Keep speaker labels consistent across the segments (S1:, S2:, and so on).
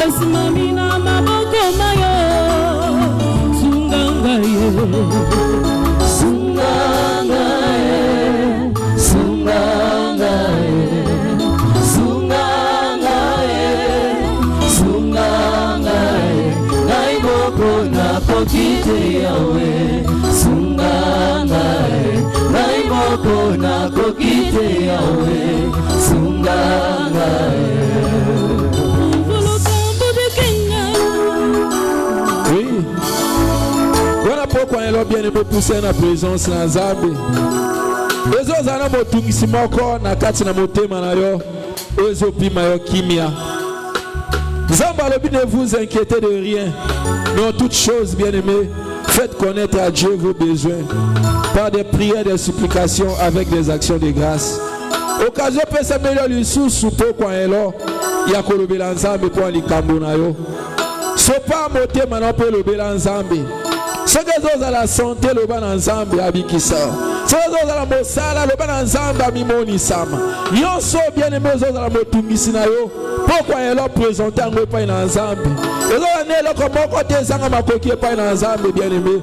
S1: Esimamina maboko mayo Sungangaye Sungangaye Sungangaye Sungangaye Sungangaye Naiboko na kokite yawe Sungangaye Naiboko na kokite yawe Sungangaye.
S2: Oui. Voilà pourquoi elle a bien aimé pousser la présence dans Zambie. Les autres ont motungi moko na kati na motema na yo. Ozo pima yo kimia. Zamba lobi, ne vous inquiétez de rien. Mais en toutes choses, bien aimés, faites connaître à Dieu vos besoins par des prières, des supplications avec des actions de grâce. Occasion peut s'améliorer sous pourquoi elle a yakolobela nzambe kwa likambo na yo. Sopa mote mana pe lobela nzambe. Soki ezoza la santé loba na nzambe abikisa. Soki ezoza la mosala loba na nzambe amimonisama. Nyonso bien aimé ezoza la motungisi na yo. Pourquoi elle a présenté en repas na nzambe. Ezoza ne eloko moko te ezanga makoki epai na nzambe bien aimé.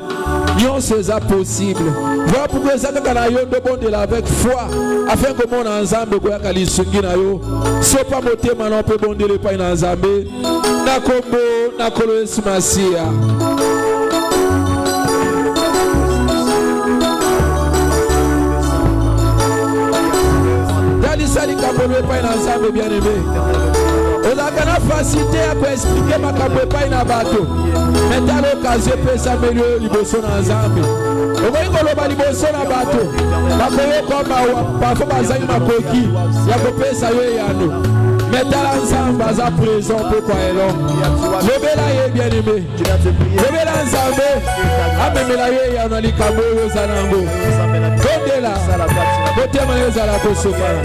S2: Nyonso eza possible. Voilà pourquoi ezanga kana yo ndo bondela avec foi afin que mon nzambe koyaka lisungi na yo. Sopa mote mana pe bondela epai na nzambe. Na kombo na kolo Yesu Masia. Sali kabolo epai na nzambe bien aimé. Ozaka na facilité à expliquer makambo epai na bato. Mais à l'occasion pesa melio liboso na nzambe. Okoki koloba liboso na bato. Bakoyo koma parfois bazali makoki ya kopesa yo yano. Mais tala nzambe aza présent pourquoi elo. Lobela ye bien aimé. Lobela nzambe amemela ye yano likambo yo zanango. Kondela. Botema yo zala kosopana.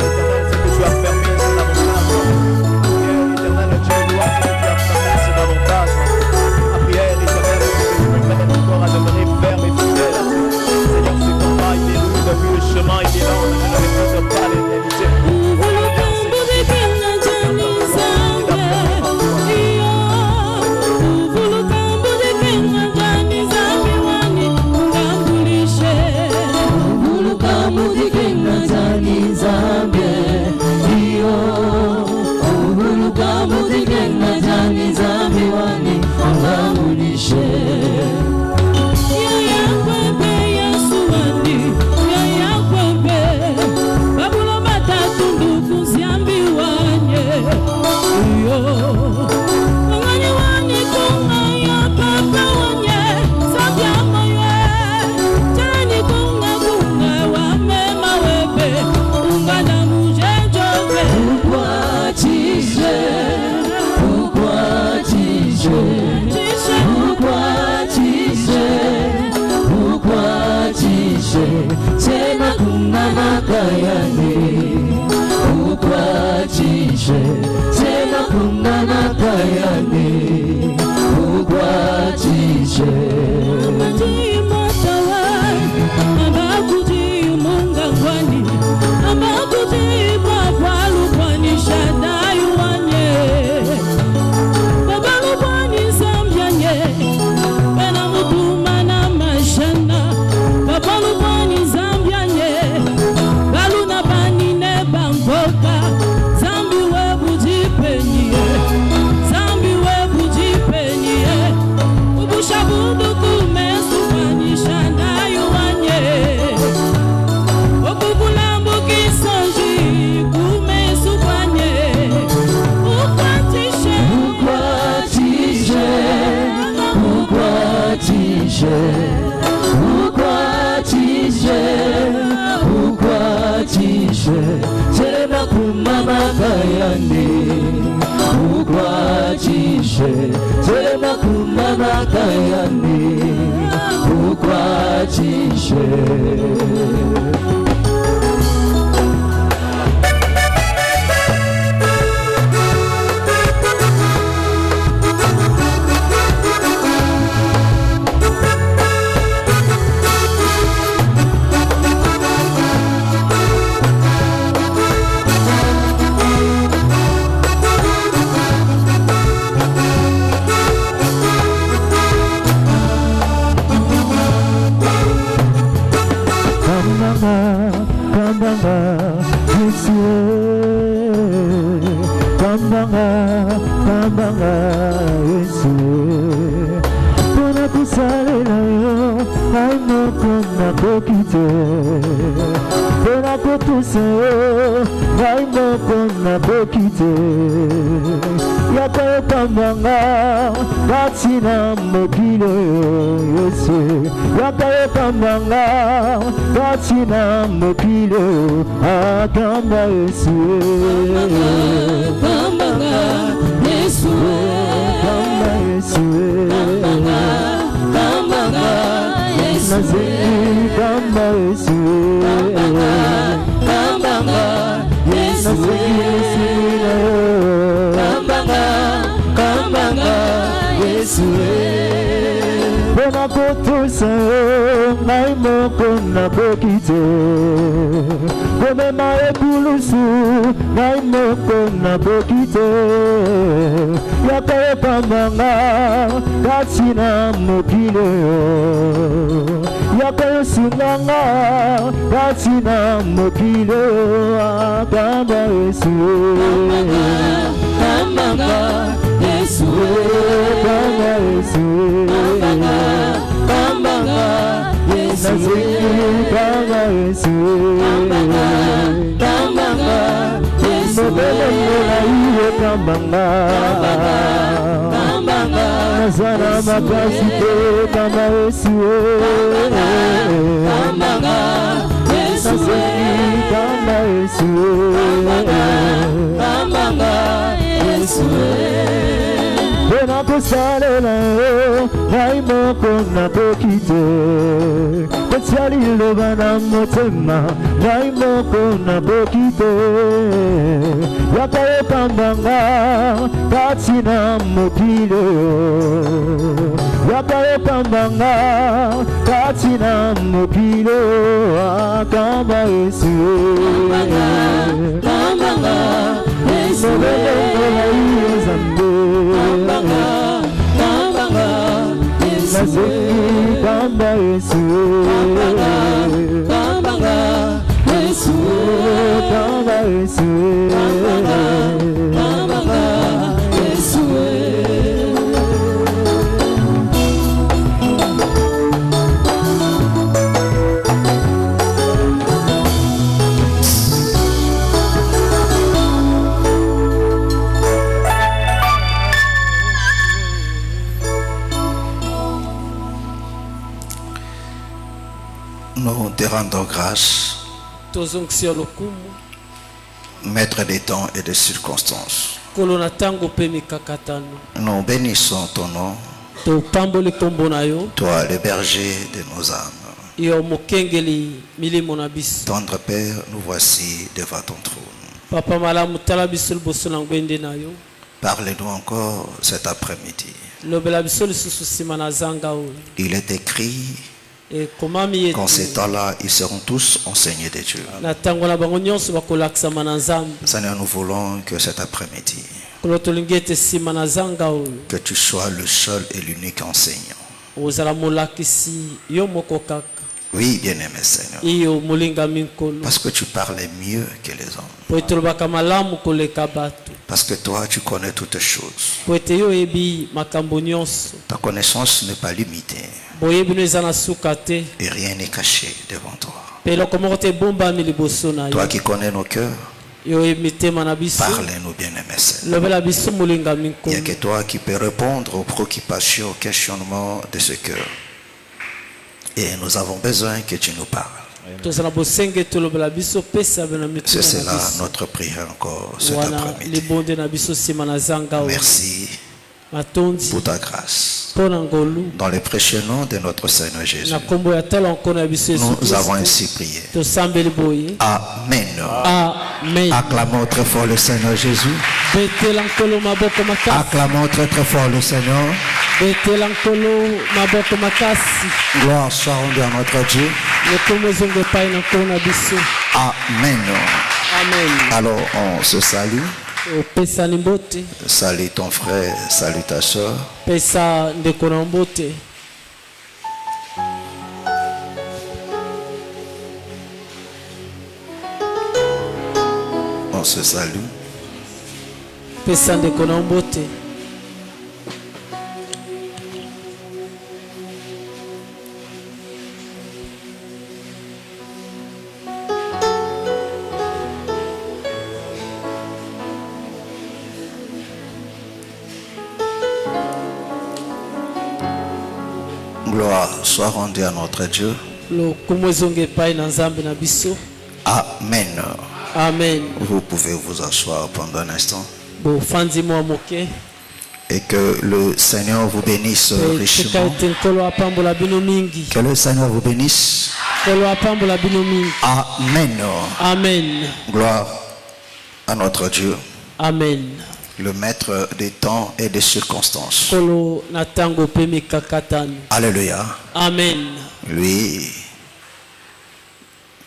S2: Tu as permis cette avantage. Éternel Dieu, gloire, tu as permis cet avantage. La prière, éternel, permet encore à demeurer ferme et fidèle. Seigneur, ce combat, il est lourd, depuis le chemin, il est lent, je ne peux pas l'éternité.
S3: kambanga kambanga Yesu pona kusalela yo ngai moko nakoki te pona kotusa yo ngai moko nakoki te yaka yo kambanga kati na mokili oyo Yesu yaka yo kambanga kati na mokili oyo akamba Yesu
S1: kambanga Yesu
S3: kamba Yesu
S1: kambanga Yesu
S3: nazeki kamba Yesu
S1: kambanga Yesu
S3: nazeki Yesu
S1: kambanga Yesu
S3: pona kotusa yo ngai moko nakoki te komema ekulusu ngai moko nakoki te yaka yo kambanga kati na mokili oyo yaka yo sunganga kati na mokili oyo akamba Yesu
S1: kambanga Yesu
S3: kamba Yesu
S1: kambanga Yesu
S3: nazeki kamba Yesu
S1: kambanga Yesu
S3: mobelengela iye kambanga
S1: kambanga
S3: nazana makasi te kamba Yesu
S1: kambanga Yesu
S3: nazeki kamba Yesu
S1: kambanga Yesu
S3: pona kosalela yo ngai moko nakoki te kotia liloba na motema ngai moko nakoki te yaka yo kambanga kati na mokili oyo yaka yo kambanga kati na mokili oyo akamba Yesu
S1: kambanga Yesu
S3: mobelengola iye Nzambe
S1: kambanga Yesu
S3: nazeki kamba Yesu
S1: kambanga Yesu
S3: kamba Yesu
S1: kambanga Yesu
S4: Nous te rendons grâce,
S5: tozongisia lokumu
S4: maître des temps et des circonstances.
S5: kolo na ntango mpe mikakatano
S4: Nous bénissons ton nom,
S5: topamboli nkombo na yo
S4: toi le berger de nos âmes.
S5: yo mokengeli milimo na biso
S4: Tendre Père, nous voici devant ton trône.
S5: papa malamu tala biso liboso na ngwende na yo
S4: Parle-nous encore cet après-midi.
S5: lobela biso lisusu nsima na zanga oyo
S4: Il est écrit
S5: ekomami
S4: qu'en ces
S5: ete
S4: temps-là, ils seront tous enseignés de Dieu.
S5: na ntango na bango nyonso bakolakisama na nzambe
S4: Seigneur, nous voulons que cet après-midi,
S5: kolo tolingi ete nsima na zanga oyo
S4: que tu sois le seul et l'unique enseignant.
S5: ozala molakisi yo moko kaka
S4: Oui, bien-aimé Seigneur,
S5: iyo molingami nkolo
S4: parce que tu parles mieux que les hommes.
S5: po ete olobaka malamu koleka bato
S4: Parce que toi, tu connais toutes choses.
S5: po ete yo oyebi makambo nyonso
S4: Ta connaissance n'est pas limitée
S5: boyebi no eza na suka te
S4: et rien n'est caché devant toi.
S5: mpe eloko moko te ebombami liboso na yo
S4: Toi qui connais nos cœurs,
S5: yo oyebi mitema na biso
S4: parle-nous, bien-aimé Seigneur.
S5: lobela biso molingami
S4: Il n'y a
S5: nkolo
S4: que toi qui peux répondre aux préoccupations, aux questionnements de ce cœur. Et nous avons besoin que tu nous parles.
S5: tozala bosenge tolobela biso pesa be na
S4: C'est
S5: mitema
S4: cela
S5: na biso
S4: notre prière encore cet
S5: wana
S4: après-midi.
S5: libonde na biso nsima na zanga oyo
S4: Merci
S5: matondi
S4: pour ta grâce.
S5: mpo na ngolu
S4: Dans le précieux nom de notre Seigneur Jésus,
S5: na nkombo ya tala nkolo ya biso yesu
S4: nous avons
S5: kristo
S4: ainsi prié.
S5: tosambeli boye
S4: Amen.
S5: amen
S4: Acclamons très fort le Seigneur Jésus.
S5: betela nkolo maboko makasi
S4: Acclamons très très fort le Seigneur.
S5: betela nkolo maboko makasi
S4: Gloire soit rendue à notre Dieu.
S5: lokomo ezonga epai na nkolo na biso
S4: Amen.
S5: amen
S4: Alors on se salue.
S5: opesani mbote
S4: Salue ton frère, salue ta soeur.
S5: pesa ndeko na mbote
S4: On se salue.
S5: pesa ndeko na mbote.
S4: Gloire soit rendue à notre Dieu. Amen.
S5: Amen.
S4: Vous pouvez vous asseoir pendant un instant. Et que le Seigneur vous bénisse richement. Que le Seigneur vous bénisse. Amen.
S5: Amen.
S4: Gloire à notre Dieu.
S5: Amen.
S4: Le maître des temps et des circonstances. Alléluia.
S5: Amen.
S4: Lui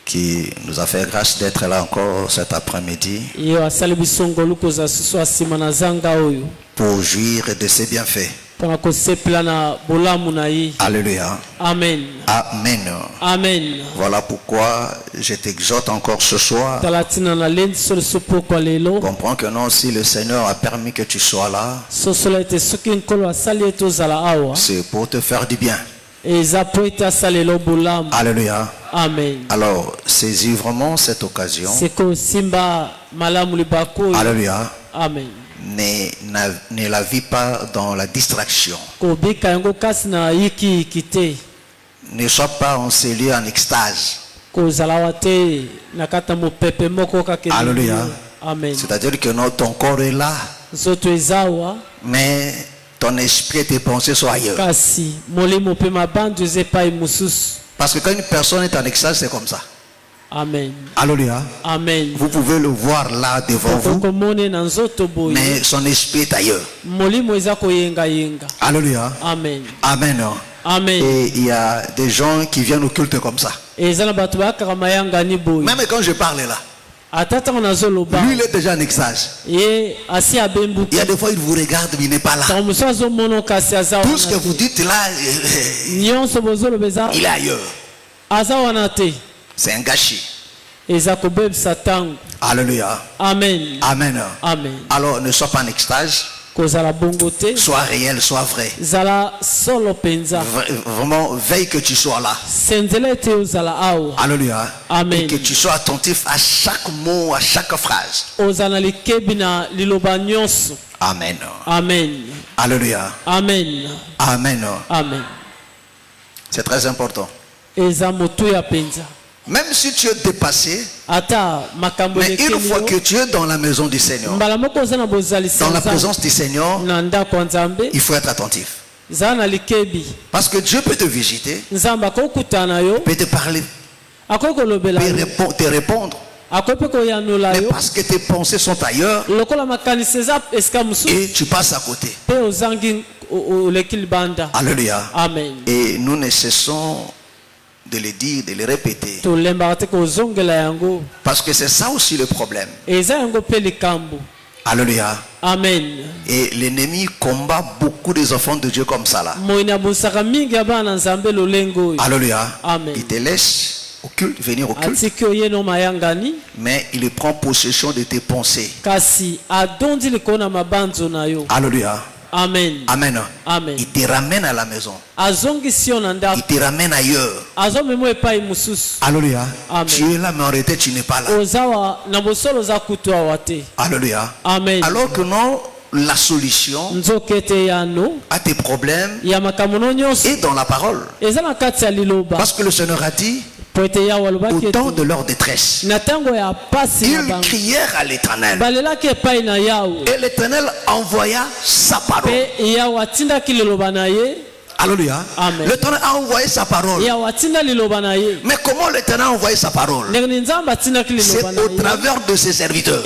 S4: qui nous a fait grâce d'être là encore cet après-midi pour jouir de ses bienfaits. Alléluia.
S5: Amen.
S4: Amen.
S5: Amen.
S4: Voilà pourquoi je t'exhorte encore ce soir. Comprends que non, si le Seigneur a permis que tu sois là, c'est pour te faire du bien. Alléluia.
S5: Amen.
S4: Alors, saisis vraiment cette occasion. Alléluia.
S5: Amen.
S4: Ne la vis pas dans la distraction. Ne sois pas enseveli en extase. Alléluia.
S5: Amen.
S4: C'est-à-dire que non, ton corps est là, mais ton esprit et tes pensées sont ailleurs. Parce que quand une personne est en extase, c'est comme ça.
S5: Amen.
S4: Alléluia.
S5: Amen.
S4: Vous pouvez le voir là devant vous, mais son esprit est ailleurs. Alléluia.
S5: Amen.
S4: Amen.
S5: Amen.
S4: Et il y a des gens qui viennent au culte comme ça. Même quand je parle là, lui il est déjà en extase. Il y a des fois il vous regarde mais il n'est pas là. Tout ce que vous dites là, il est ailleurs. C'est un gâchis. Alléluia.
S5: Amen.
S4: Amen.
S5: Amen.
S4: Alors ne sois pas en extase. Sois réel, sois vrai. Vraiment, veille que tu sois là. Alléluia.
S5: Amen.
S4: Et que tu sois attentif à chaque mot, à chaque phrase. Amen.
S5: Amen.
S4: Alléluia.
S5: Amen.
S4: Amen.
S5: Amen.
S4: C'est très important. Même si tu es dépassé, mais une fois que tu es dans la maison du Seigneur, dans la présence du Seigneur, il faut être attentif. Parce que Dieu peut te visiter, peut te parler, peut te répondre. Mais parce que tes pensées sont ailleurs, et tu passes à côté. Alléluia.
S5: Amen.
S4: Et nous ne cessons de le dire, de le répéter. Parce que c'est ça aussi le problème. Alléluia.
S5: Amen.
S4: Et l'ennemi combat beaucoup des enfants de Dieu comme ça là. Alléluia.
S5: Amen.
S4: Il te laisse au culte, venir au culte, mais il prend possession de tes pensées. Alléluia.
S5: Amen.
S4: Amen.
S5: Amen.
S4: Il te ramène à la maison. Il te ramène ailleurs. Alléluia.
S5: Amen.
S4: Tu es là, mais en réalité, tu n'es pas là. Alléluia.
S5: Amen.
S4: Alors que non, la solution à tes problèmes est dans la parole. Parce que le Seigneur a dit, au temps de leur détresse, ils crièrent à l'Éternel. Et l'Éternel envoya sa parole. Alléluia. L'Éternel a envoyé sa parole. Mais comment l'Éternel a envoyé sa parole? C'est au travers de ses serviteurs.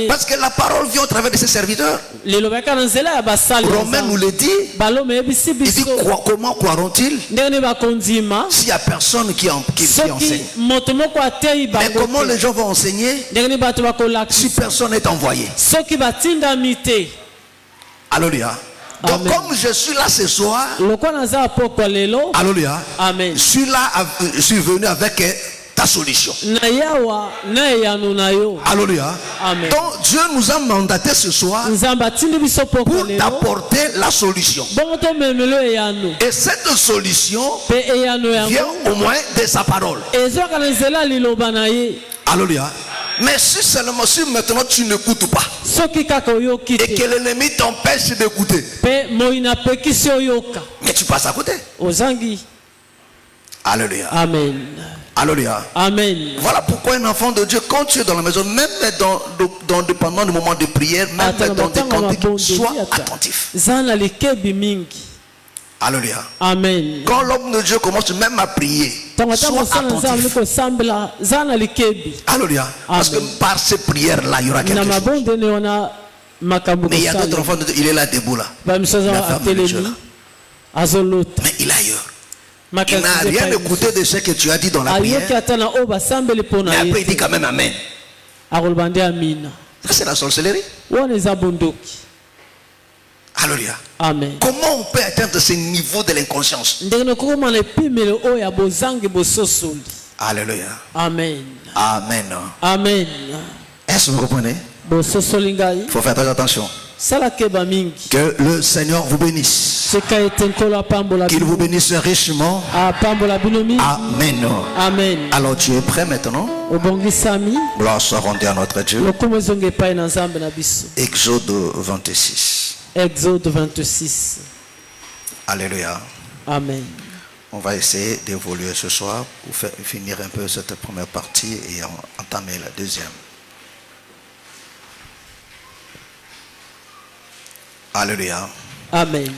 S4: Parce que la parole vient au travers de ses serviteurs. Romain nous le dit. Il dit comment croiront-ils s'il n'y a personne qui enseigne? Mais comment les gens vont enseigner si personne n'est envoyé? Alléluia. Donc amen. Comme je suis là ce soir, alléluia,
S5: amen.
S4: Je suis là, je suis venu avec ta solution.
S5: Alléluia.
S4: Amen. Donc Dieu nous a mandaté ce soir pour t'apporter la solution. Et cette solution vient au moins de sa parole. Alléluia. Mais si seulement, si maintenant tu n'écoutes pas et que l'ennemi t'empêche d'écouter, mais tu passes à côté. Alléluia.
S5: Amen.
S4: Alléluia.
S5: Amen.
S4: Voilà pourquoi un enfant de Dieu, quand tu es dans la maison, même pendant le moment de prière, même dans des cantiques, sois attentif. Alléluia.
S5: Amen.
S4: Quand l'homme de Dieu commence même à prier, sois attentif. Alléluia. Parce que par ces prières-là, il y aura quelque chose. Mais il y a d'autres enfants de Dieu, il est là debout là. Il a fermé les yeux là. Mais il est ailleurs. Il n'a rien écouté de ce que tu as dit dans la prière. Mais après il dit quand même Amen. Ça c'est la sorcellerie. Alléluia.
S5: Amen.
S4: Comment on peut atteindre ce niveau de l'inconscience? Alléluia.
S5: Amen.
S4: Amen.
S5: Amen.
S4: Est-ce que vous comprenez? Il faut faire très attention. Que le Seigneur vous bénisse. Qu'il vous bénisse richement. Amen.
S5: Amen.
S4: Alors tu es prêt maintenant? Gloire soit rendue à notre Dieu. Exode 26.
S5: Exode 26.
S4: Alléluia.
S5: Amen.
S4: On va essayer d'évoluer ce soir pour finir un peu cette première partie et entamer la deuxième. Alléluia.
S5: Amen.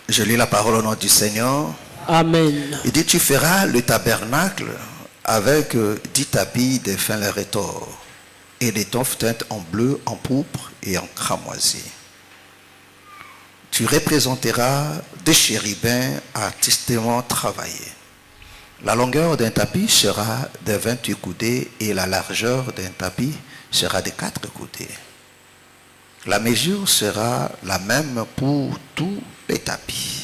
S4: Je lis la parole au nom du Seigneur.
S5: Amen.
S4: Il dit, tu feras le tabernacle avec 10 tapis de fin rétors et d'étoffes teintes en bleu, en pourpre et en cramoisi. Tu représenteras des chérubins artistement travaillés. La longueur d'un tapis sera de 28 coudées et la largeur d'un tapis sera de 4 coudées. La mesure sera la même pour tous les tapis.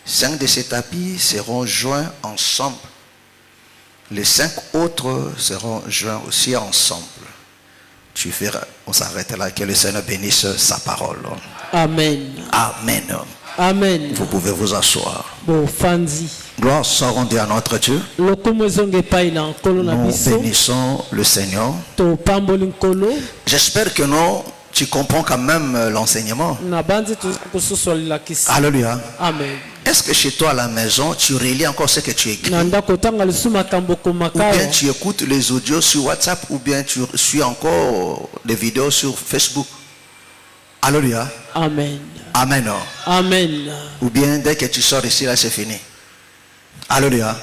S4: 5 de ces tapis seront joints ensemble. Les 5 autres seront joints aussi ensemble. Tu feras, on s'arrête là, que le Seigneur bénisse sa parole.
S5: Amen.
S4: Amen.
S5: Amen.
S4: Vous pouvez vous asseoir.
S5: Fanzi.
S4: Gloire soit rendue à notre Dieu. Nous bénissons le Seigneur. J'espère que non. Tu comprends quand même l'enseignement. Alléluia.
S5: Amen.
S4: Est-ce que chez toi à la maison, tu relis encore ce que tu écris? Ou bien tu écoutes les audios sur WhatsApp, ou bien tu suis encore les vidéos sur Facebook? Alléluia.
S5: Amen.
S4: Amen.
S5: Amen.
S4: Ou bien dès que tu sors ici, là c'est fini. Alléluia.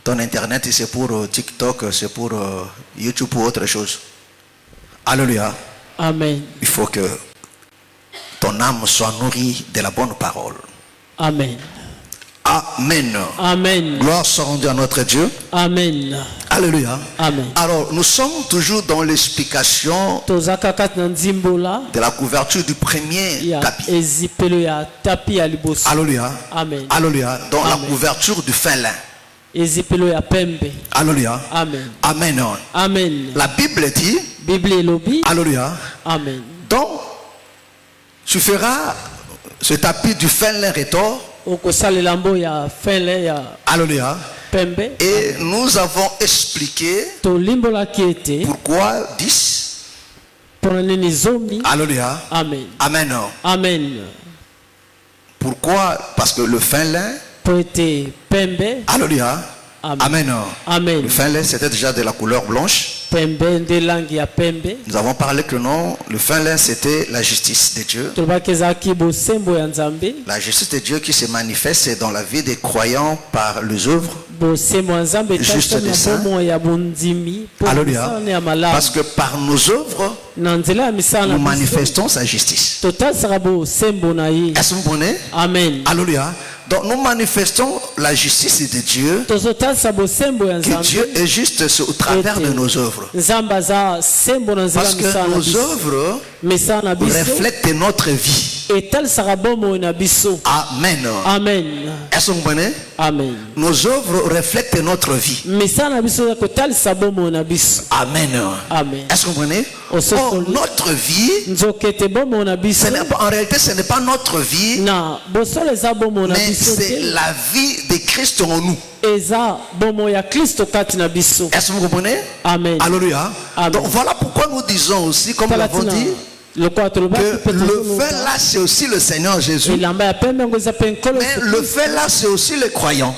S4: Ton internet, c'est pour TikTok, c'est pour YouTube ou autre chose. Alléluia.
S5: Amen.
S4: Il faut que ton âme soit nourrie de la bonne parole.
S5: Amen.
S4: Amen.
S5: Amen.
S4: Gloire soit rendue à notre Dieu.
S5: Amen.
S4: Alléluia.
S5: Amen.
S4: Alors, nous sommes toujours dans l'explication de la couverture du premier tapis. Alléluia.
S5: Amen.
S4: Alléluia. Dans la couverture du fin lin. Alléluia.
S5: Amen.
S4: Amen.
S5: Amen.
S4: La Bible dit. Alléluia.
S5: Amen.
S4: Donc, tu feras ce tapis du fin lin rétort. Alléluia. Et nous avons expliqué pourquoi 10. Alléluia.
S5: Amen.
S4: Amen.
S5: Amen.
S4: Pourquoi? Parce que le fin lin. Alléluia. Amen.
S5: Amen.
S4: Le fin lin, c'était déjà de la couleur blanche. Nous avons parlé que non, le fin lin, c'était la justice de Dieu. La justice de Dieu qui se manifeste dans la vie des croyants par les œuvres juste des saints. Alléluia. Parce que par nos œuvres, nous manifestons sa justice. Est-ce que vous comprenez?
S5: Amen.
S4: Alléluia. Donc nous manifestons la justice de Dieu, que Dieu est juste au travers de nos œuvres. Parce que nos œuvres reflètent notre vie. Amen.
S5: Amen.
S4: Est-ce que vous comprenez?
S5: Amen.
S4: Nos œuvres reflètent notre vie.
S5: Amen.
S4: Amen. Est-ce que vous comprenez? Oh, notre vie, en réalité, ce n'est pas notre vie, mais c'est la vie de Christ en nous. Est-ce que vous comprenez?
S5: Amen.
S4: Alléluia. Donc voilà pourquoi nous disons aussi, comme nous l'avons dit, que le fait là c'est aussi le Seigneur Jésus, mais le fait là c'est aussi le croyant.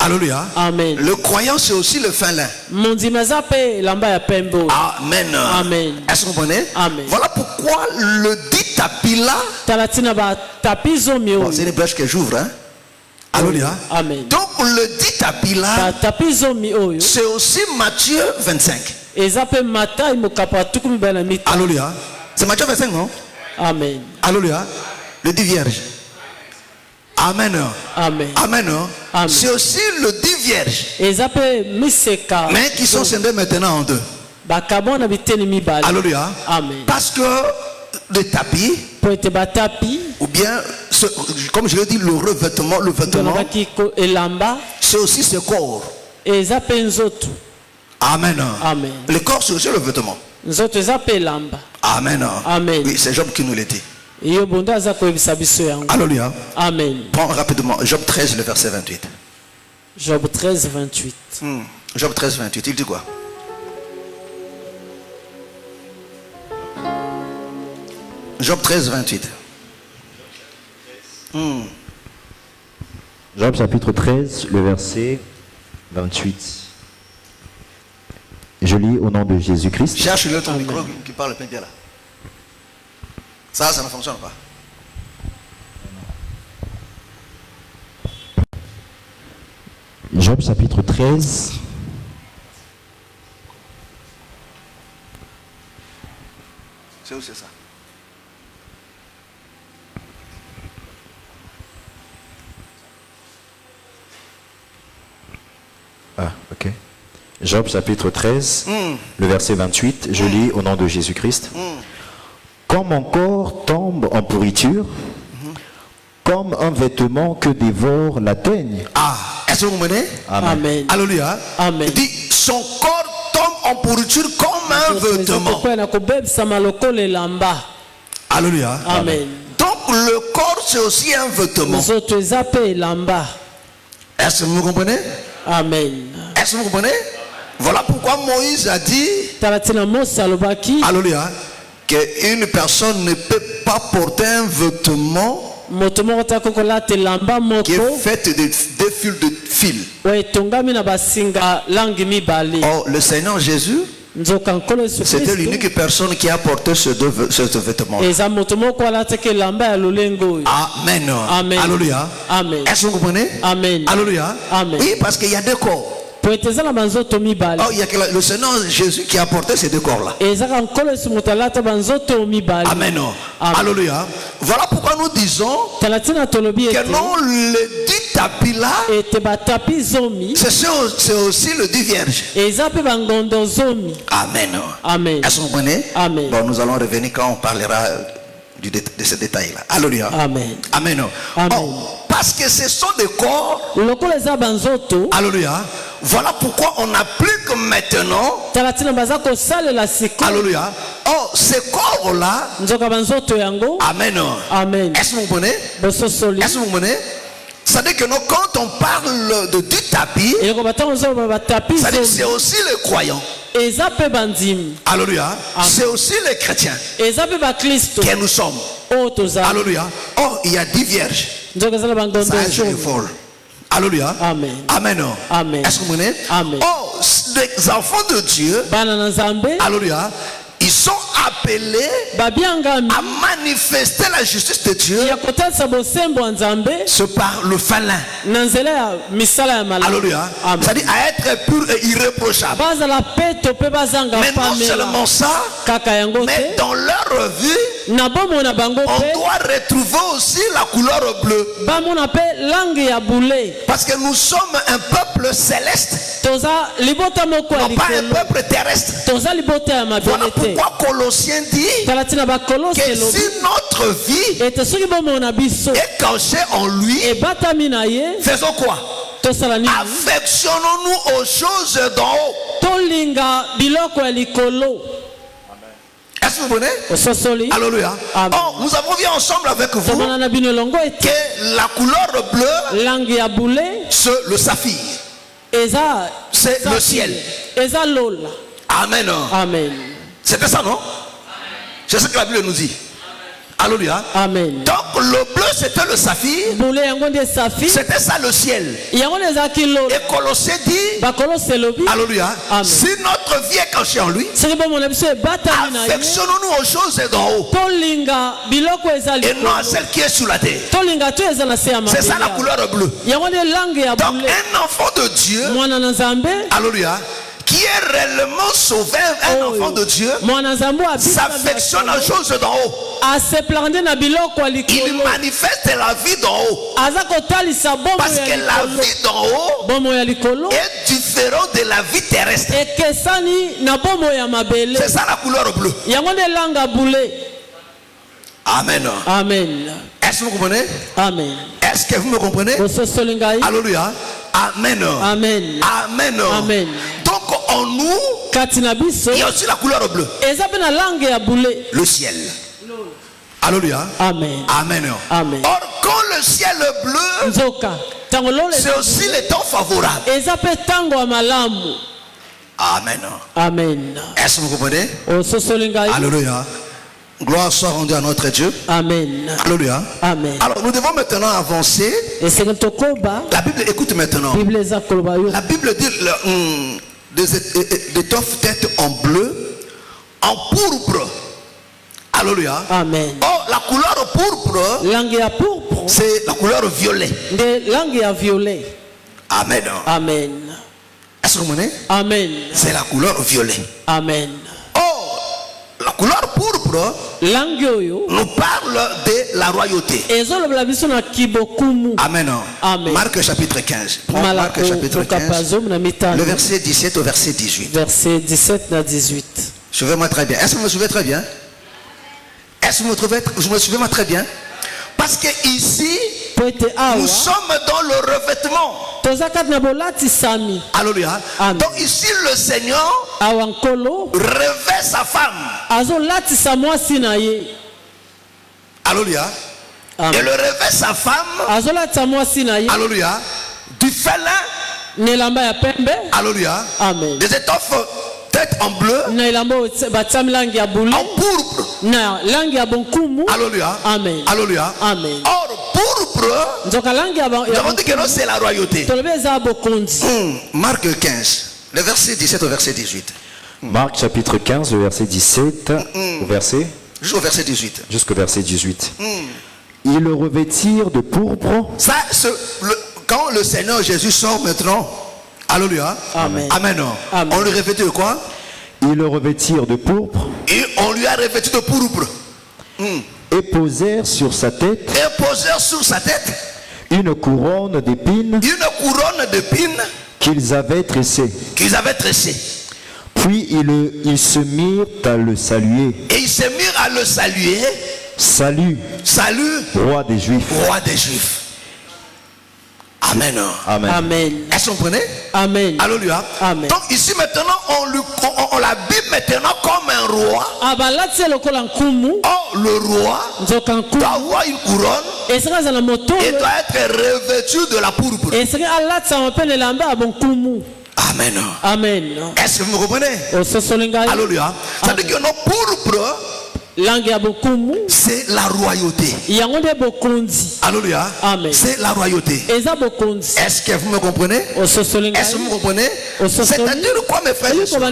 S4: Alléluia.
S5: Amen.
S4: Le croyant c'est aussi le fin là.
S5: Amen.
S4: Amen. Est-ce que vous comprenez?
S5: Amen.
S4: Voilà pourquoi le dit tapis là, bon, c'est une brèche que j'ouvre, hein? Alléluia.
S5: Amen.
S4: Donc le dit tapis là, c'est aussi Matthieu 25. Alléluia. C'est Matthieu 25, non?
S5: Amen.
S4: Alléluia. Le dit vierge. Amen.
S5: Amen.
S4: Amen.
S5: Amen.
S4: C'est aussi le dit vierge. Mais qui sont scindés maintenant en deux. Alléluia.
S5: Amen.
S4: Parce que le tapis, ou bien, comme je l'ai dit, le revêtement, c'est aussi ce corps. Amen.
S5: Amen.
S4: Le corps, c'est aussi le vêtement. Amen.
S5: Amen.
S4: Oui, c'est Job qui nous l'a dit. Alléluia.
S5: Amen.
S4: Prends rapidement Job 13, le verset 28.
S5: Job 13, 28.
S4: Job 13, 28, il dit quoi? Job 13, 28.
S3: Job chapitre 13, le verset 28. Je lis au nom de Jésus-Christ.
S4: Cherche l'autre micro qui parle bien là. Ça ne fonctionne pas.
S3: Job chapitre 13.
S4: C'est où c'est ça?
S3: Ah, ok. Job chapitre 13, le verset 28, je lis au nom de Jésus-Christ. Quand mon corps tombe en pourriture, comme un vêtement que dévore la teigne.
S4: Ah, est-ce que vous comprenez?
S5: Amen.
S4: Alléluia.
S5: Amen.
S4: Il dit, son corps tombe en pourriture comme un vêtement. Alléluia.
S5: Amen.
S4: Donc le corps c'est aussi un vêtement. Est-ce que vous comprenez?
S5: Amen.
S4: Est-ce que vous comprenez? Voilà pourquoi Moïse a dit, alléluia, qu'une personne ne peut pas porter un vêtement qui est fait de deux fils de fil. Oh, le Seigneur Jésus, c'était l'unique personne qui a porté ce vêtement. Amen.
S5: Amen.
S4: Alléluia.
S5: Amen.
S4: Est-ce que vous comprenez?
S5: Amen.
S4: Alléluia.
S5: Amen.
S4: Oui, parce qu'il y a deux corps. Oh, il y a que le Seigneur Jésus qui a porté ces deux corps-là. Amen. Alléluia. Voilà pourquoi nous disons que non, le dit tapis-là, c'est aussi le dit vierge. Amen.
S5: Amen.
S4: Est-ce que vous comprenez?
S5: Amen.
S4: Bon, nous allons revenir quand on parlera de ce détail-là. Alléluia.
S5: Amen.
S4: Amen.
S5: Amen.
S4: Oh, parce que ce sont des corps. Alléluia. Voilà pourquoi on applique maintenant. Alléluia. Oh, ces corps-là. Amen.
S5: Amen.
S4: Est-ce que vous comprenez? Est-ce que vous comprenez? C'est-à-dire que nous, quand on parle du tapis, c'est-à-dire que c'est aussi les croyants. Alléluia. C'est aussi les chrétiens que nous sommes. Alléluia. Oh, il y a 10 vierges. Sages et folles. Alléluia.
S5: Amen.
S4: Amen.
S5: Amen.
S4: Est-ce que vous comprenez?
S5: Amen.
S4: Oh, les enfants de Dieu. Alléluia. Ils sont appelés à manifester la justice de Dieu. C'est par le falin. Alléluia. C'est-à-dire à être pur et irréprochable. Mais non seulement ça, mais dans leur vie, on doit retrouver aussi la couleur bleue. Parce que nous sommes un peuple céleste, non pas un peuple terrestre. Voilà pourquoi Colossiens dit que si notre vie est cachée en lui, faisons quoi? Affectionnons-nous aux choses d'en haut. Est-ce que vous comprenez? Alléluia. Oh, nous avons vu ensemble avec vous que la couleur bleue, c'est le saphir. C'est le ciel. Amen.
S5: Amen.
S4: C'était ça, non? C'est ce que la Bible nous dit. Alléluia.
S5: Amen.
S4: Donc le bleu c'était le saphir. C'était ça le ciel. Et Colossiens dit, alléluia, si notre vie est cachée en lui, affectionnons-nous aux choses d'en haut et non à celle qui est sous la terre. C'est ça la couleur bleue. Donc un enfant de Dieu, alléluia, qui est réellement sauvé, un enfant de Dieu, s'affectionne aux choses d'en haut. Il manifeste la vie d'en haut. Parce que la vie d'en haut est différente de la vie terrestre. C'est ça la couleur bleue. Amen.
S5: Amen.
S4: Est-ce que vous comprenez?
S5: Amen.
S4: Est-ce que vous me comprenez? Alléluia. Amen.
S5: Amen.
S4: Amen.
S5: Amen.
S4: Donc en nous, il y a aussi la couleur bleue. Le ciel. Alléluia.
S5: Amen.
S4: Amen.
S5: Amen.
S4: Or quand le ciel est bleu, c'est aussi le temps favorable. Amen.
S5: Amen.
S4: Est-ce que vous comprenez? Alléluia. Gloire soit rendue à notre Dieu.
S5: Amen.
S4: Alléluia.
S5: Amen.
S4: Alors nous devons maintenant avancer. La Bible, écoute maintenant. La Bible dit des étoffes têtes en bleu, en pourpre. Alléluia.
S5: Amen.
S4: Oh, la couleur pourpre, c'est la couleur violet. Amen.
S5: Amen.
S4: Est-ce que vous comprenez?
S5: Amen.
S4: C'est la couleur violet.
S5: Amen.
S4: La couleur pourpre nous parle de la royauté. Amen.
S5: Amen.
S4: Marc chapitre 15. Marc chapitre 15. Le verset 17 au verset 18.
S5: Verset 17 à 18.
S4: Suivez-moi très bien. Est-ce que vous me suivez très bien? Est-ce que vous me suivez très bien? Parce que ici, nous sommes dans le revêtement. Alléluia. Donc ici, le Seigneur revêt sa femme. Alléluia. Et le revêt sa femme. Alléluia. Du félin. Alléluia.
S5: Amen.
S4: Des étoffes tête en bleu, en pourpre. Alléluia.
S5: Amen.
S4: Alléluia.
S5: Amen.
S4: Or, pourpre, nous avons dit que non, c'est la royauté. Marc 15, le verset 17 au verset 18.
S3: Marc chapitre 15, le verset 17 au verset
S4: jusqu'au verset 18.
S3: Jusqu'au verset 18. Ils le revêtirent de pourpre.
S4: Ça, quand le Seigneur Jésus sort maintenant, alléluia.
S5: Amen.
S4: Amen.
S5: Amen.
S4: On le revêtit de quoi?
S3: Ils le revêtirent de pourpre.
S4: Et on lui a revêti de pourpre.
S3: Et posèrent sur sa tête. Une couronne d'épines. Qu'ils avaient tressée. Puis ils se mirent à le saluer.
S4: Et ils se mirent à le saluer.
S3: Salut. Roi des Juifs.
S4: Amen.
S3: Amen.
S5: Amen.
S4: Est-ce que vous comprenez?
S5: Amen.
S4: Alléluia.
S5: Amen.
S4: Donc ici maintenant on l'habille maintenant comme un roi. Oh, le roi doit avoir une couronne et doit être revêtu de la pourpre. Amen.
S5: Amen.
S4: Est-ce que vous me comprenez? Alléluia. Ça veut dire que nos pourpres, c'est la royauté. Alléluia. C'est la royauté. Est-ce que vous me comprenez? Est-ce que vous me comprenez? C'est-à-dire quoi, mes frères? Si nous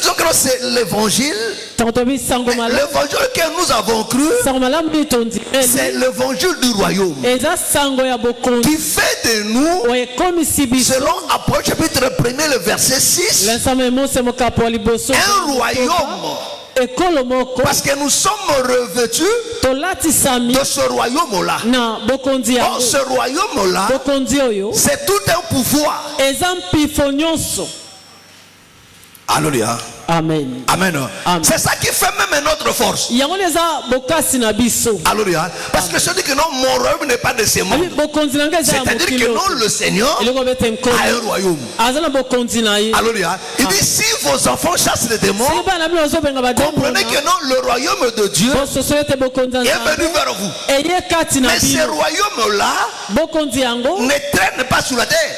S4: disons que c'est l'évangile, l'évangile que nous avons cru, c'est l'évangile du royaume qui fait de nous, selon Apôtre chapitre 1, le verset 6, un royaume
S6: Parce que nous sommes revêtus de ce royaume-là. Or, ce royaume-là, c'est tout un pouvoir. Alléluia.
S5: Amen.
S6: Amen. C'est ça qui fait même notre force. Alléluia. Parce que je dis que non, mon royaume n'est pas de ce monde. C'est-à-dire que non, le Seigneur a un royaume. Alléluia. Il dit si vos enfants chassent les démons, comprenez que non, le royaume de Dieu est venu vers vous. Mais ce royaume-là ne traîne pas sur la terre.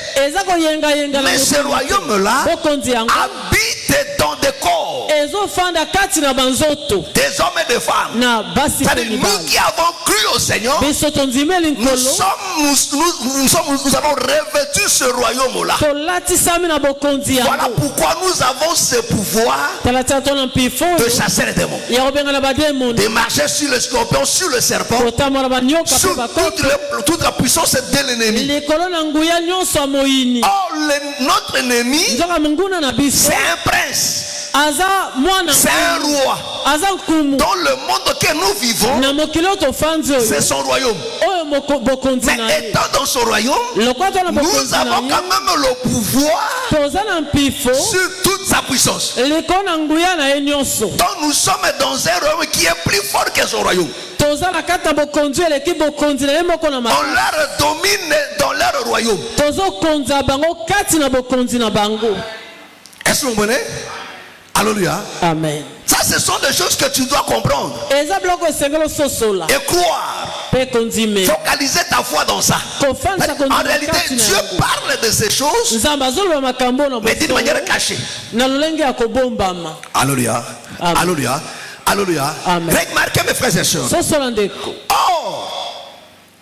S6: Mais ce royaume-là habite dans des corps, des hommes et des femmes. C'est-à-dire nous qui avons cru au Seigneur, nous avons revêtu ce royaume-là. Voilà pourquoi nous avons ce pouvoir de chasser les démons, de marcher sur les scorpions, sur le serpent, sur toute la puissance de l'ennemi. Or, notre ennemi, c'est un prince. C'est un roi. Dans le monde que nous vivons, c'est son royaume. Mais étant dans son royaume, nous avons quand même le pouvoir sur toute sa puissance. Donc nous sommes dans un royaume qui est plus fort que son royaume. On leur domine dans leur royaume. Est-ce que vous comprenez? Alléluia.
S5: Amen.
S6: Ça, ce sont des choses que tu dois comprendre et croire. Focaliser ta foi dans ça. En réalité, Dieu parle de ces choses, mais d'une manière cachée. Alléluia. Alléluia. Alléluia. Remarquez mes frères et sœurs. Or,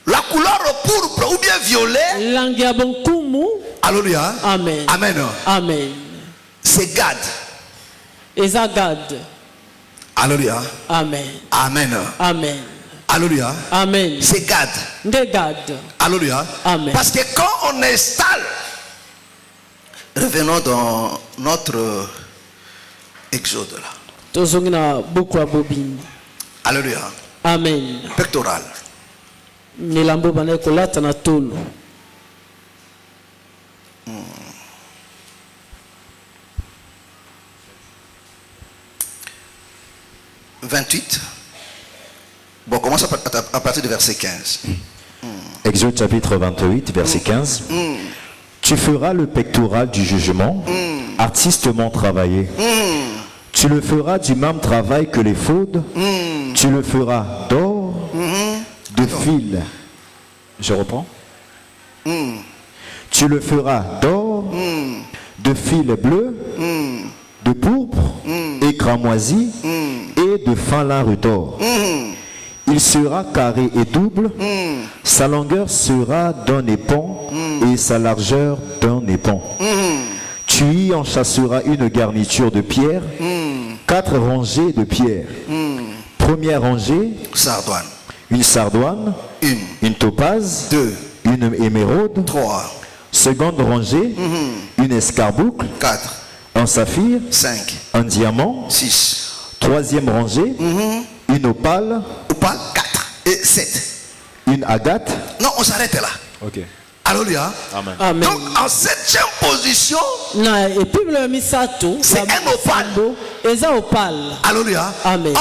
S6: la couleur pourpre ou bien violet. Alléluia.
S5: Amen.
S6: Amen.
S5: Amen.
S6: C'est Gad. Alléluia.
S5: Amen.
S6: Amen.
S5: Amen.
S6: Alléluia.
S5: Amen.
S6: C'est Gad. Alléluia.
S5: Amen.
S6: Parce que quand on installe, revenons dans notre exode là. Alléluia.
S5: Amen.
S6: Pectoral. 28. Bon, commence à partir du verset 15.
S3: Exode chapitre 28, verset 15. Tu feras le pectoral du jugement, artistement travaillé. Tu le feras du même travail que l'éphod. Tu le feras d'or, de fil. Je reprends. Tu le feras d'or, de fil bleu, de pourpre et cramoisi et de fin lin retors. Il sera carré et double. Sa longueur sera d'un épan et sa largeur d'un épan. Tu y enchâsseras une garniture de pierre, 4 rangées de pierre. Première rangée,
S6: sardoine.
S3: Une sardoine, une topaze,
S6: 2,
S3: une émeraude,
S6: 3.
S3: Seconde rangée, une escarboucle,
S6: 4.
S3: Un saphir,
S6: 5.
S3: Un diamant,
S6: 6.
S3: Troisième rangée, une opale,
S6: 4 et 7.
S3: Une agate.
S6: Non, on s'arrête là.
S3: Ok.
S6: Alléluia.
S5: Amen.
S6: Donc en 7e position, c'est un opale. Alléluia.
S5: Amen.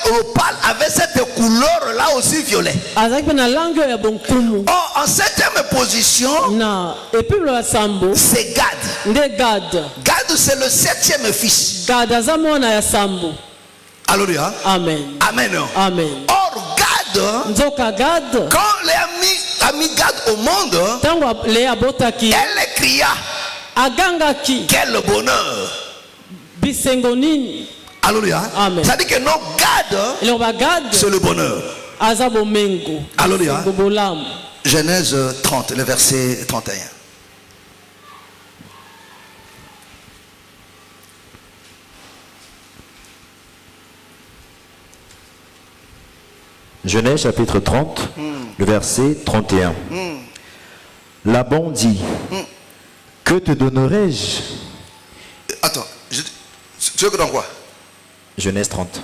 S6: L'opale avait cette couleur là aussi violet. Or en 7e position, c'est Gad. Gad c'est le 7e fils. Alléluia.
S5: Amen.
S6: Amen.
S5: Amen.
S6: Or Gad, quand les amis Gad au monde, elle cria, quel bonheur. Alléluia. C'est-à-dire que non, Gad, c'est le bonheur. Alléluia. Genèse 30, le verset 31.
S3: Genèse chapitre 30, le verset 31. Laban dit, que te donnerai-je?
S6: Attends, tu veux que dans quoi?
S3: Genèse 30.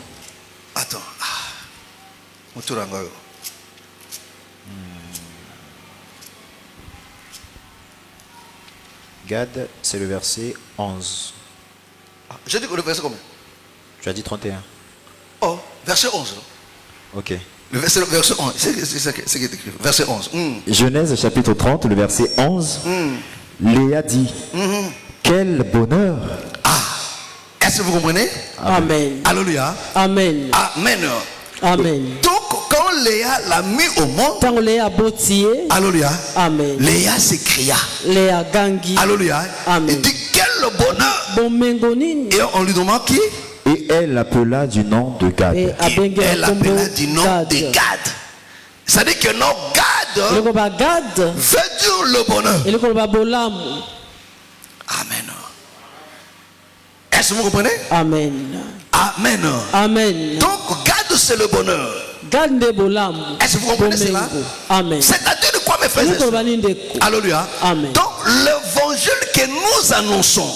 S6: Attends.
S3: Gad, c'est le verset 11.
S6: J'ai dit que le verset combien?
S3: Tu as dit 31.
S6: Oh, verset 11.
S3: Ok.
S6: Le verset 11, c'est ce qui est écrit. Verset 11.
S3: Genèse chapitre 30, le verset 11. Léa dit, quel bonheur.
S6: Est-ce que vous comprenez?
S5: Amen.
S6: Alléluia.
S5: Amen.
S6: Amen.
S5: Amen.
S6: Donc, quand Léa l'a mis au monde, Alléluia.
S5: Amen.
S6: Léa s'écria.
S5: Léa gangi.
S6: Alléluia.
S5: Amen.
S6: Il dit quel bonheur. Et on lui demande qui?
S3: Et elle l'appela du nom de Gad.
S6: Et elle l'appela du nom de Gad. C'est-à-dire que non, Gad veut dire le bonheur. Amen. Est-ce que vous comprenez?
S5: Amen.
S6: Amen.
S5: Amen.
S6: Donc, Gad, c'est le bonheur. Est-ce que vous comprenez cela?
S5: Amen.
S6: C'est-à-dire de quoi, mes frères et sœurs? Alléluia.
S5: Amen.
S6: Donc, l'évangile que nous annonçons.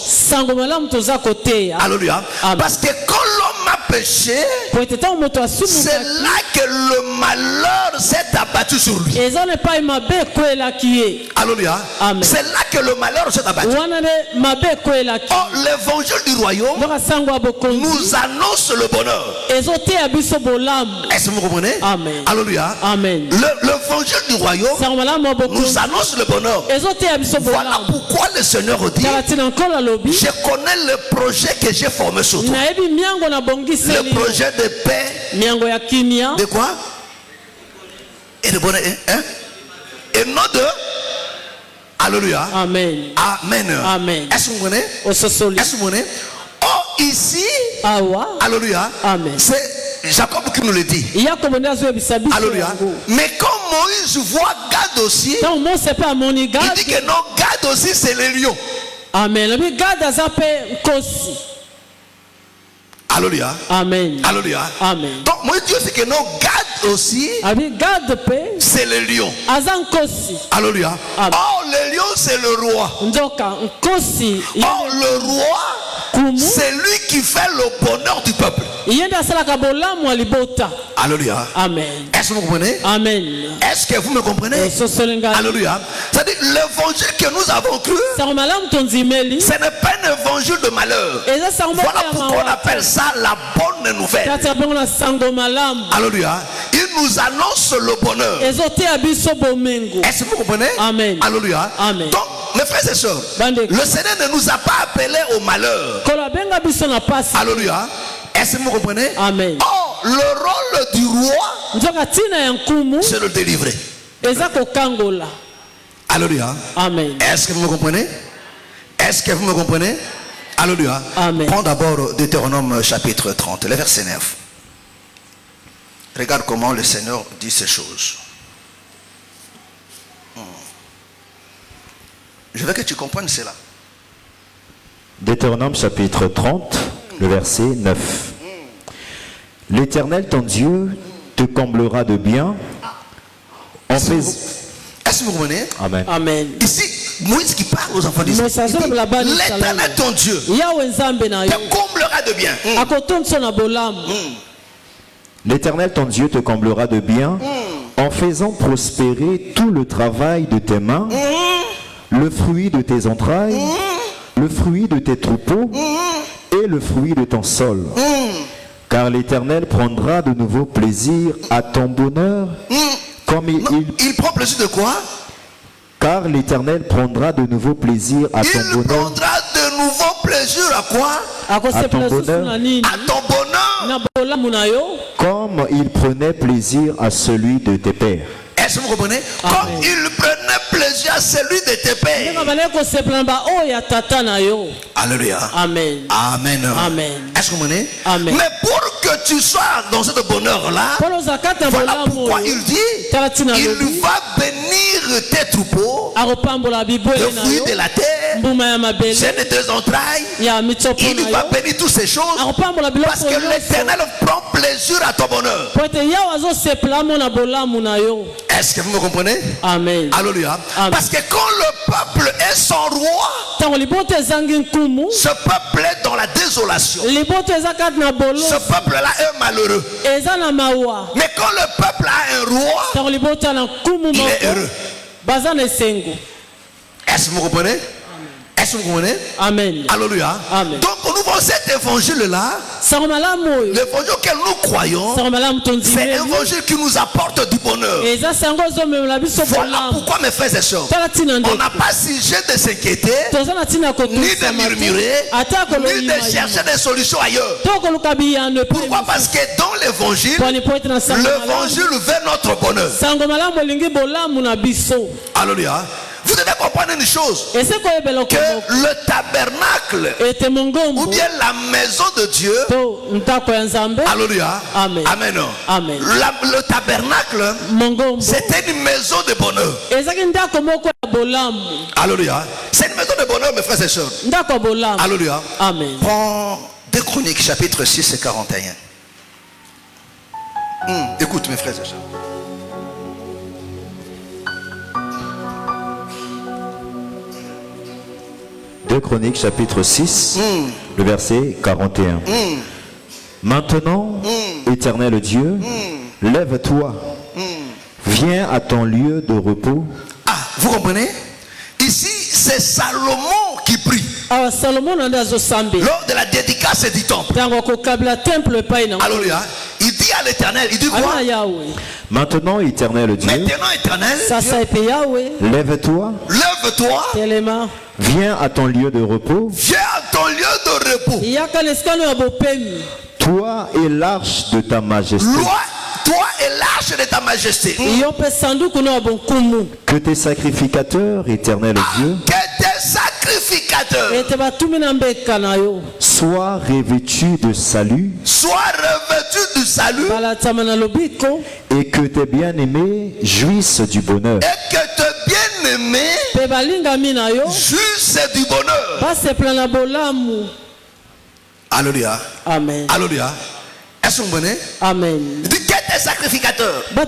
S6: Alléluia. Parce que quand l'homme a péché, c'est là que le malheur s'est abattu sur lui. Alléluia. C'est là que le malheur s'est abattu. Or, l'évangile du royaume nous annonce le bonheur. Est-ce que vous comprenez?
S5: Amen.
S6: Alléluia.
S5: Amen.
S6: L'évangile du royaume nous annonce le bonheur. Voilà pourquoi le Seigneur dit, je connais le projet que j'ai formé sur toi. Le projet de paix. De quoi? Et de bonheur. Et non de... Alléluia.
S5: Amen.
S6: Amen.
S5: Amen.
S6: Est-ce que vous comprenez? Est-ce que vous comprenez? Or ici, alléluia, c'est Jacob qui nous le dit. Alléluia. Mais quand Moïse voit Gad aussi, il dit que non, Gad aussi c'est les lions.
S5: Amen.
S6: Alléluia.
S5: Amen.
S6: Alléluia.
S5: Amen.
S6: Donc Moïse dit aussi que non, Gad aussi c'est les lions. Alléluia. Or le lion c'est le roi. Or le roi c'est lui qui fait le bonheur du peuple. Alléluia.
S5: Amen.
S6: Est-ce que vous comprenez?
S5: Amen.
S6: Est-ce que vous me comprenez? Alléluia. C'est-à-dire l'évangile que nous avons cru, ce n'est pas un évangile de malheur. Voilà pourquoi on appelle ça la bonne nouvelle. Alléluia. Il nous annonce le bonheur. Est-ce que vous comprenez?
S5: Amen.
S6: Alléluia.
S5: Amen.
S6: Donc, mes frères et sœurs, le Seigneur ne nous a pas appelés au malheur. Alléluia. Est-ce que vous comprenez?
S5: Amen.
S6: Or, le rôle du roi, c'est de délivrer. Alléluia.
S5: Amen.
S6: Est-ce que vous me comprenez? Est-ce que vous me comprenez? Alléluia.
S5: Amen.
S6: Prends d'abord Deutéronome chapitre 30, le verset 9. Regarde comment le Seigneur dit ces choses. Je veux que tu comprennes cela.
S3: Deutéronome chapitre 30, le verset 9. L'Éternel ton Dieu te comblera de bien en faisant...
S6: Est-ce que vous comprenez?
S3: Amen.
S5: Amen.
S6: Ici, Moïse qui parle aux enfants d'Israël. L'Éternel ton Dieu te comblera de bien.
S3: L'Éternel ton Dieu te comblera de bien en faisant prospérer tout le travail de tes mains, le fruit de tes entrailles, le fruit de tes troupeaux et le fruit de ton sol. Car l'Éternel prendra de nouveau plaisir à ton bonheur comme
S6: il prend plaisir de quoi?
S3: Car l'Éternel prendra de nouveau plaisir à ton bonheur.
S6: Il prendra de nouveau plaisir à quoi?
S3: À ton bonheur.
S6: À ton bonheur.
S3: Comme il prenait plaisir à celui de tes pères.
S6: Est-ce que vous comprenez? Comme il prenait plaisir à celui de tes pères. Alléluia.
S5: Amen.
S6: Amen.
S5: Amen.
S6: Est-ce que vous comprenez?
S5: Amen.
S6: Mais pour que tu sois dans ce bonheur-là, voilà pourquoi il dit, il va bénir tes troupeaux, le fruit de la terre, de tes entrailles. Il va bénir toutes ces choses parce que l'Éternel prend plaisir à ton bonheur. Est-ce que vous me comprenez?
S5: Amen.
S6: Alléluia. Parce que quand le peuple est sans roi, ce peuple est dans la désolation. Ce peuple-là est malheureux. Mais quand le peuple a un roi, il est heureux. Est-ce que vous comprenez? Est-ce que vous comprenez?
S5: Amen.
S6: Alléluia.
S5: Amen.
S6: Donc nous voyons cet évangile-là. L'évangile auquel nous croyons, c'est un évangile qui nous apporte du bonheur. Voilà pourquoi mes frères et sœurs, on n'a pas sujet de s'inquiéter, ni de murmurer, ni de chercher des solutions ailleurs. Pourquoi? Parce que dans l'évangile, l'évangile veut notre bonheur. Alléluia. Vous devez comprendre une chose, que le tabernacle ou bien la maison de Dieu, alléluia, amen. Amen. Le tabernacle, c'était une maison de bonheur. Alléluia. C'est une maison de bonheur, mes frères et sœurs. Alléluia.
S5: Amen.
S6: Prends 2 Chroniques chapitre 6 et 41. Écoute mes frères et sœurs.
S3: 2 Chroniques chapitre 6, le verset 41. Maintenant, éternel Dieu, lève-toi, viens à ton lieu de repos.
S6: Ah, vous comprenez? Ici, c'est Salomon qui prie. Lors de la dédicace du temple. Alléluia. Il dit à l'éternel, il dit quoi?
S3: Maintenant, éternel Dieu, lève-toi, viens à ton lieu de repos.
S6: Viens à ton lieu de repos.
S3: Toi et l'arche de ta majesté.
S6: Toi et l'arche de ta majesté.
S3: Que tes sacrificateurs, éternel Dieu,
S6: que tes sacrificateurs
S3: soient revêtus de salut. Et que tes bien-aimés jouissent du bonheur.
S6: Jouissent du bonheur. Alléluia.
S5: Amen.
S6: Alléluia. Est-ce que vous comprenez?
S5: Amen.
S6: Il dit que tes sacrificateurs et que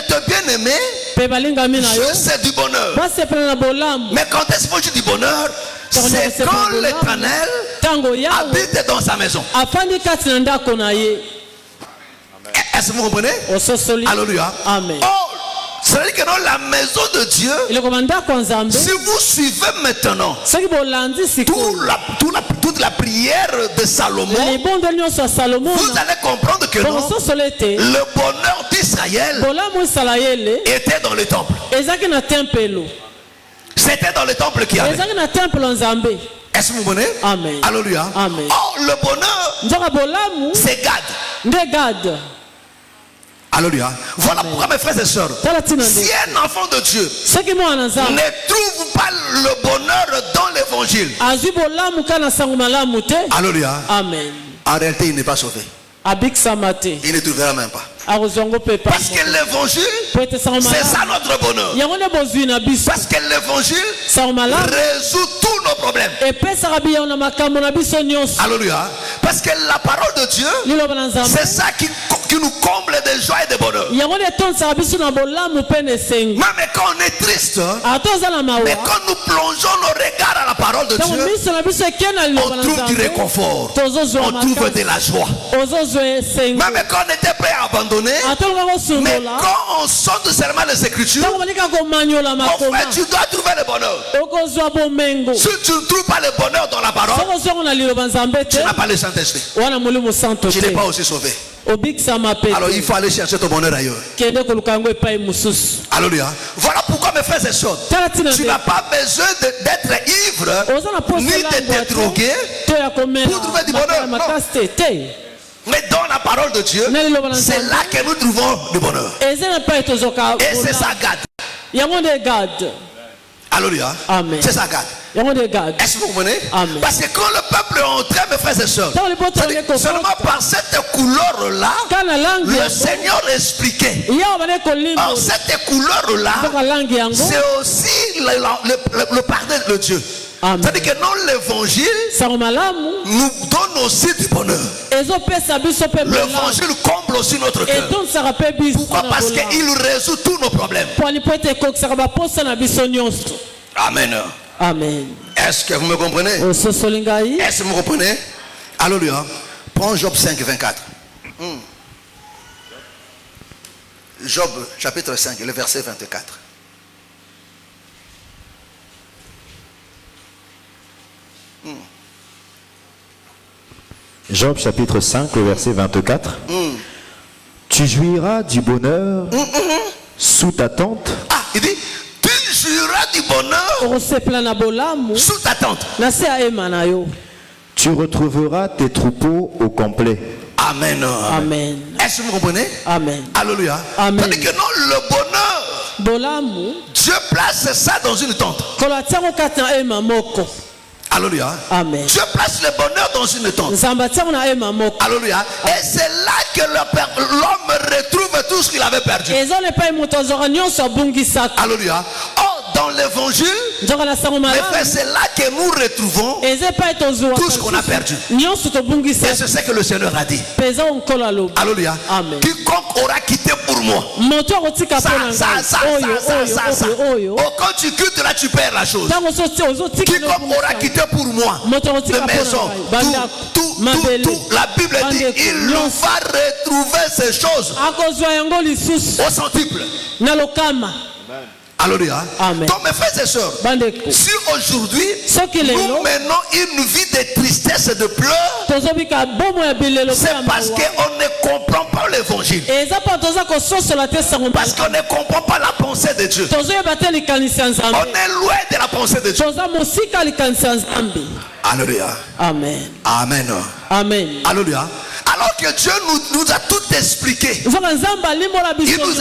S6: tes bien-aimés jouissent du bonheur. Mais quand est-ce qu'il faut jouir du bonheur? C'est quand l'Éternel habite dans sa maison. Est-ce que vous comprenez? Alléluia.
S5: Amen.
S6: C'est-à-dire que dans la maison de Dieu, si vous suivez maintenant toute la prière de Salomon, vous allez comprendre que non, le bonheur d'Israël était dans le temple. C'était dans le temple qui avait. Est-ce que vous comprenez?
S5: Amen.
S6: Alléluia.
S5: Amen.
S6: Oh, le bonheur, c'est Gad. Alléluia. Voilà pourquoi mes frères et sœurs, si un enfant de Dieu ne trouve pas le bonheur dans l'évangile, alléluia,
S5: amen,
S6: en réalité il n'est pas sauvé. Il ne trouvera même pas. Parce que l'évangile, c'est ça notre bonheur. Parce que l'évangile résout tous nos problèmes. Alléluia. Parce que la parole de Dieu, c'est ça qui nous comble de joie et de bonheur. Même quand on est triste, mais quand nous plongeons nos regards à la parole de Dieu, on trouve du réconfort, on trouve de la joie. Même quand on était prêt à abandonner, mais quand on sort seulement les Écritures, en fait, tu dois trouver le bonheur. Si tu ne trouves pas le bonheur dans la parole, tu n'as pas le Saint-Esprit. Tu n'es pas aussi sauvé. Alors il faut aller chercher ton bonheur ailleurs. Alléluia. Voilà pourquoi mes frères et sœurs, tu n'as pas besoin d'être ivre ni d'être drogué pour trouver du bonheur. Non. Mais dans la parole de Dieu, c'est là que nous trouvons du bonheur. Et c'est ça Gad. Alléluia. C'est ça Gad. Est-ce que vous comprenez? Parce que quand le peuple est entré, mes frères et sœurs, seulement par cette couleur-là, le Seigneur expliquait. Or, cette couleur-là, c'est aussi le pardon de Dieu. C'est-à-dire que dans l'évangile nous donne aussi du bonheur. L'évangile comble aussi notre cœur. Pourquoi? Parce qu'il résout tous nos problèmes. Amen.
S5: Amen.
S6: Est-ce que vous me comprenez? Est-ce que vous me comprenez? Alléluia. Prends Job 5, 24. Job chapitre 5, le verset 24.
S3: Job chapitre 5, le verset 24. Tu jouiras du bonheur sous ta tente.
S6: Ah, il dit, tu jouiras du bonheur sous ta tente.
S3: Tu retrouveras tes troupeaux au complet.
S6: Amen.
S5: Amen.
S6: Est-ce que vous comprenez?
S5: Amen.
S6: Alléluia.
S5: Amen.
S6: C'est-à-dire que non, le bonheur, Dieu place ça dans une tente. Alléluia.
S5: Amen.
S6: Dieu place le bonheur dans une tente. Alléluia. Et c'est là que l'homme retrouve tout ce qu'il avait perdu. Alléluia. Oh, dans l'évangile, c'est là que nous retrouvons tout ce qu'on a perdu. Et c'est ce que le Seigneur a dit. Alléluia.
S5: Amen.
S6: Quiconque aura quitté pour moi. Ça. Oh, quand tu quittes là, tu perds la chose. Quiconque aura quitté pour moi de maison, tout, la Bible dit, il va retrouver ces choses au centuple. Alléluia. Donc mes frères et sœurs, si aujourd'hui nous menons une vie de tristesse et de pleurs, c'est parce qu'on ne comprend pas l'évangile. Parce qu'on ne comprend pas la pensée de Dieu. On est loin de la pensée de Dieu. Alléluia.
S5: Amen.
S6: Amen.
S5: Amen.
S6: Alléluia. Alors que Dieu nous a tout expliqué. Il nous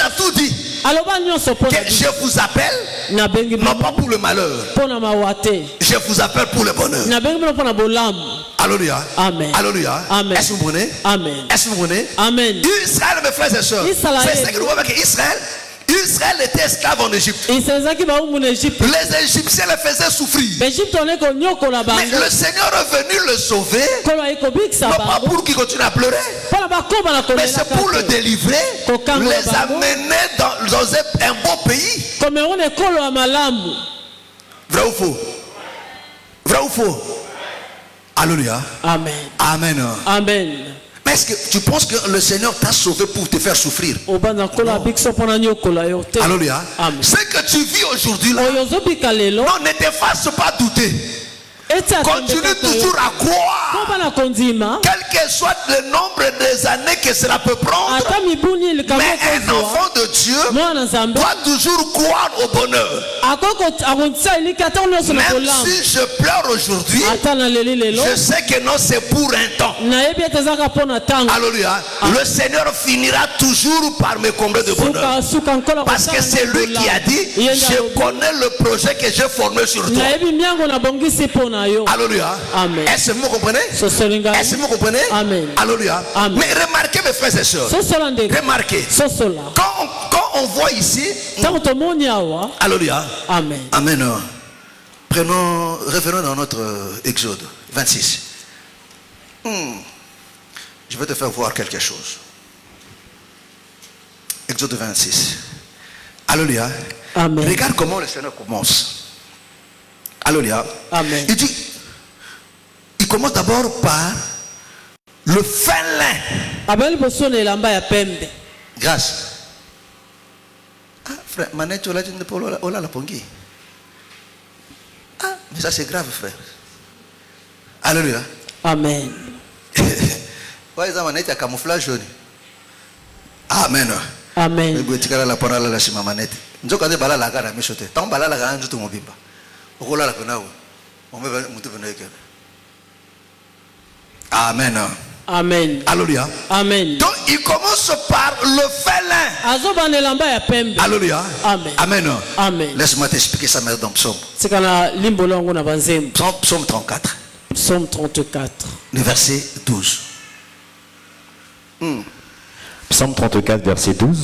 S6: a tout dit. Que je vous appelle non pas pour le malheur. Je vous appelle pour le bonheur. Alléluia.
S5: Amen.
S6: Alléluia.
S5: Amen.
S6: Est-ce que vous comprenez?
S5: Amen.
S6: Est-ce que vous comprenez?
S5: Amen.
S6: Israël, mes frères et sœurs, c'est ce que nous voyons avec Israël. Israël était esclave en Égypte. Les Égyptiens les faisaient souffrir. Mais le Seigneur est venu le sauver. Non pas pour qu'il continue à pleurer, mais c'est pour le délivrer, les amener dans un beau pays. Vrai ou faux? Vrai ou faux? Alléluia.
S5: Amen.
S6: Amen.
S5: Amen.
S6: Mais est-ce que tu penses que le Seigneur t'a sauvé pour te faire souffrir? Alléluia. Ce que tu vis aujourd'hui là, non, ne te fasse pas douter. Continue toujours à croire. Quel que soit le nombre des années que cela peut prendre, mais un enfant de Dieu doit toujours croire au bonheur. Même si je pleure aujourd'hui, je sais que non, c'est pour un temps. Alléluia. Le Seigneur finira toujours par me combler de bonheur. Parce que c'est lui qui a dit, je connais le projet que j'ai formé sur toi. Alléluia.
S5: Amen.
S6: Est-ce que vous comprenez? Est-ce que vous comprenez?
S5: Amen.
S6: Alléluia.
S5: Amen.
S6: Mais remarquez mes frères et sœurs. Remarquez. Quand on voit ici. Alléluia.
S5: Amen.
S6: Amen. Revenons dans notre Exode 26. Je vais te faire voir quelque chose. Exode 26. Alléluia.
S5: Amen.
S6: Regarde comment le Seigneur commence. Alléluia.
S5: Amen.
S6: Il commence d'abord par le fin lin. Grâce. Ah, frère, manette, on l'a la pongi. Ah, mais ça c'est grave, frère. Alléluia.
S5: Amen.
S6: Ouais, ça manette, il y a camouflage jaune. Amen.
S5: Amen.
S6: La parole là, c'est ma manette. Nous avons bala la gara, mais choté. Tant bala la gara, nous avons bimba. Amen.
S5: Amen.
S6: Alléluia.
S5: Amen.
S6: Donc il commence par le félin. Alléluia.
S5: Amen.
S6: Amen.
S5: Amen.
S6: Laisse-moi t'expliquer ça maintenant dans Psaume 34.
S5: Psaume 34.
S6: Le verset 12.
S3: Psaume 34, verset 12.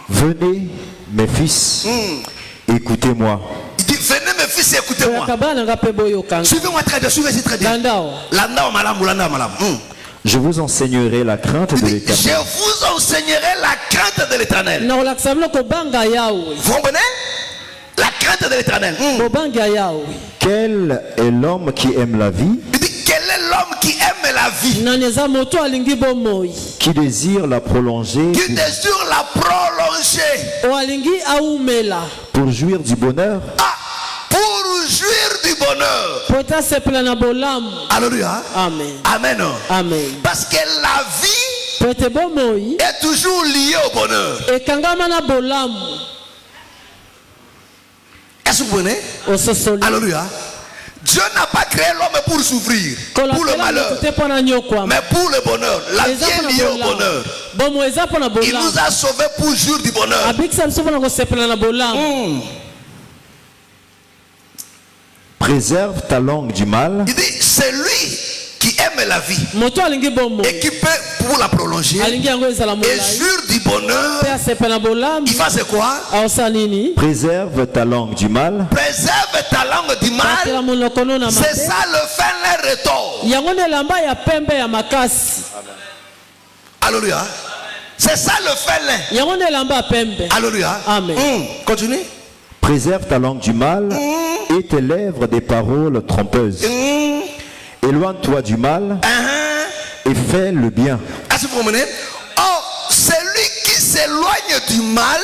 S3: Venez, mes fils, écoutez-moi.
S6: Il dit, venez mes fils, ici, écoutez-moi. Suivez-moi très bien, suivez-y très bien.
S3: Je vous enseignerai la crainte de l'Éternel.
S6: Je vous enseignerai la crainte de l'Éternel. Vous comprenez? La crainte de l'Éternel.
S3: Quel est l'homme qui aime la vie?
S6: Il dit, quel est l'homme qui aime la vie?
S3: Qui désire la prolonger?
S6: Qui désire la prolonger?
S3: Pour jouir du bonheur?
S6: Ah, pour jouir du bonheur. Alléluia.
S5: Amen.
S6: Amen.
S5: Amen.
S6: Parce que la vie est toujours liée au bonheur. Est-ce que vous comprenez? Alléluia. Dieu n'a pas créé l'homme pour souffrir, pour le malheur, mais pour le bonheur. La vie est liée au bonheur. Il nous a sauvés pour jouir du bonheur.
S3: Préserve ta langue du mal.
S6: Il dit, c'est lui qui aime la vie et qui peut pour la prolonger et jure du bonheur. Il fasse quoi?
S3: Préserve ta langue du mal.
S6: Préserve ta langue du mal. C'est ça le fin retour. Alléluia. C'est ça le fin. Alléluia.
S5: Amen.
S6: Continue.
S3: Préserve ta langue du mal et tes lèvres des paroles trompeuses. Éloigne-toi du mal et fais le bien.
S6: Est-ce que vous comprenez? Oh, celui qui s'éloigne du mal,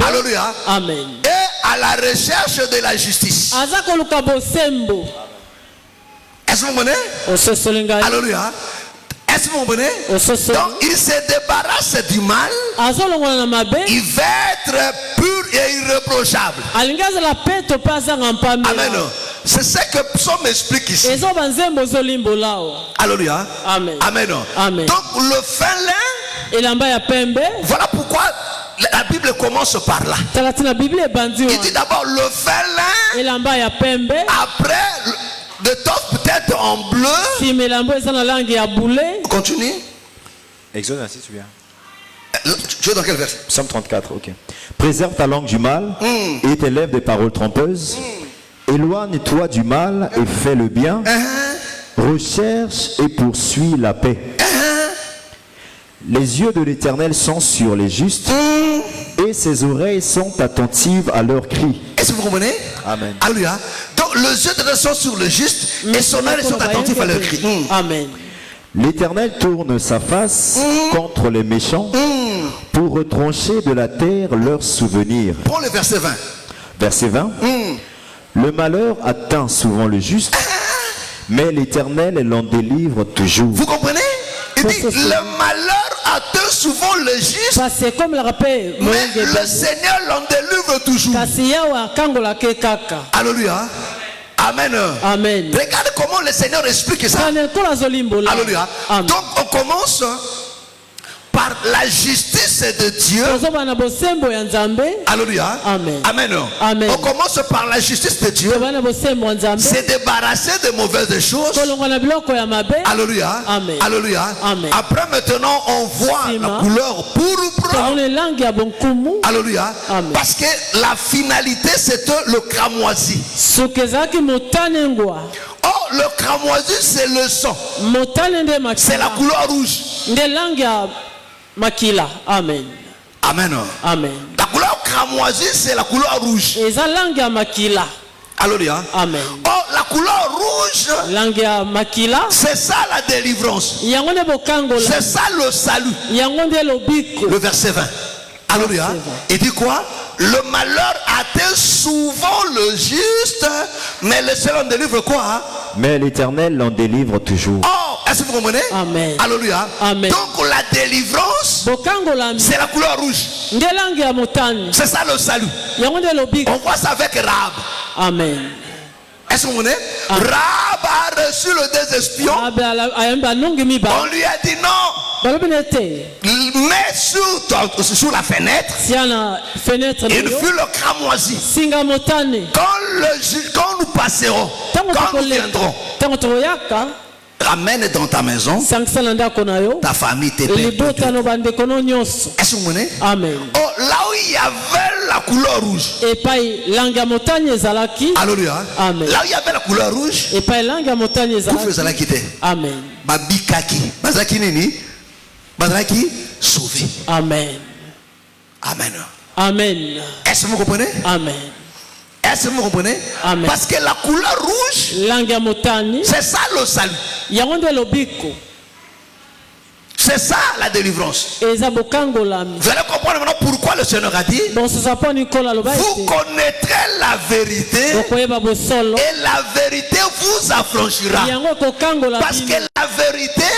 S6: alléluia,
S5: amen,
S6: est à la recherche de la justice. Est-ce que vous comprenez? Alléluia. Est-ce que vous comprenez? Donc il se débarrasse du mal. Il va être pur et irréprochable. Amen. C'est ce que Psaume explique ici. Alléluia.
S5: Amen.
S6: Amen.
S5: Amen.
S6: Donc le fin lin. Voilà pourquoi la Bible commence par là. Il dit d'abord le fin lin. Après l'étoffe peut-être en bleu. Continue.
S3: Exode 26, tu viens.
S6: Tu es dans quel verset?
S3: Psaume 34, ok. Préserve ta langue du mal et tes lèvres des paroles trompeuses. Éloigne-toi du mal et fais le bien. Recherche et poursuis la paix. Les yeux de l'Éternel sont sur les justes et ses oreilles sont attentives à leurs cris.
S6: Est-ce que vous comprenez?
S3: Amen.
S6: Alléluia. Donc les yeux de l'Éternel sont sur les justes et son oreille sont attentifs à leurs cris.
S5: Amen.
S3: L'Éternel tourne sa face contre les méchants pour retrancher de la terre leurs souvenirs.
S6: Prends le verset 20.
S3: Verset 20. Le malheur atteint souvent le juste, mais l'Éternel l'en délivre toujours.
S6: Vous comprenez? Il dit le malheur atteint souvent le juste, mais le Seigneur l'en délivre toujours. Alléluia. Amen.
S5: Amen.
S6: Regarde comment le Seigneur explique ça. Alléluia. Donc on commence par la justice de Dieu. Alléluia.
S5: Amen.
S6: Amen.
S5: Amen.
S6: On commence par la justice de Dieu. C'est débarrasser de mauvaises choses. Alléluia.
S5: Amen.
S6: Alléluia.
S5: Amen.
S6: Après maintenant on voit la couleur pourpre. Alléluia.
S5: Amen.
S6: Parce que la finalité c'est le cramoisi. Oh, le cramoisi c'est le sang. C'est la couleur rouge.
S5: Makila. Amen.
S6: Amen.
S5: Amen.
S6: La couleur cramoisie, c'est la couleur rouge.
S5: Makila.
S6: Alléluia.
S5: Amen.
S6: Oh, la couleur rouge, c'est ça la délivrance. C'est ça le salut. Le verset 20. Alléluia. Il dit quoi? Le malheur atteint souvent le juste, mais le Seigneur en délivre quoi?
S3: Mais l'Éternel l'en délivre toujours.
S6: Oh, est-ce que vous comprenez?
S5: Amen.
S6: Alléluia.
S5: Amen.
S6: Donc la délivrance, c'est la couleur rouge. C'est ça le salut. On voit ça avec Rahab.
S5: Amen.
S6: Est-ce que vous comprenez? Rahab a reçu le deux espions. On lui a dit non. Mets sur la fenêtre. Il fut le cramoisi. Quand nous passerons, quand nous viendrons, ramènes dans ta maison, ta famille, tes pères. Est-ce que vous voyez?
S5: Amen.
S6: Oh, là où il y avait la couleur rouge. Alléluia.
S5: Amen.
S6: Là où il y avait la couleur rouge.
S5: Amen.
S6: Babikaki. Bazaki nini? Bazaki sauvé.
S5: Amen.
S6: Amen.
S5: Amen.
S6: Est-ce que vous comprenez?
S5: Amen.
S6: Est-ce que vous comprenez?
S5: Amen.
S6: Parce que la couleur rouge, c'est ça le salut. C'est ça la délivrance. Vous allez comprendre maintenant pourquoi le Seigneur a dit: vous connaîtrez la vérité et la vérité vous affranchira. Parce que la vérité,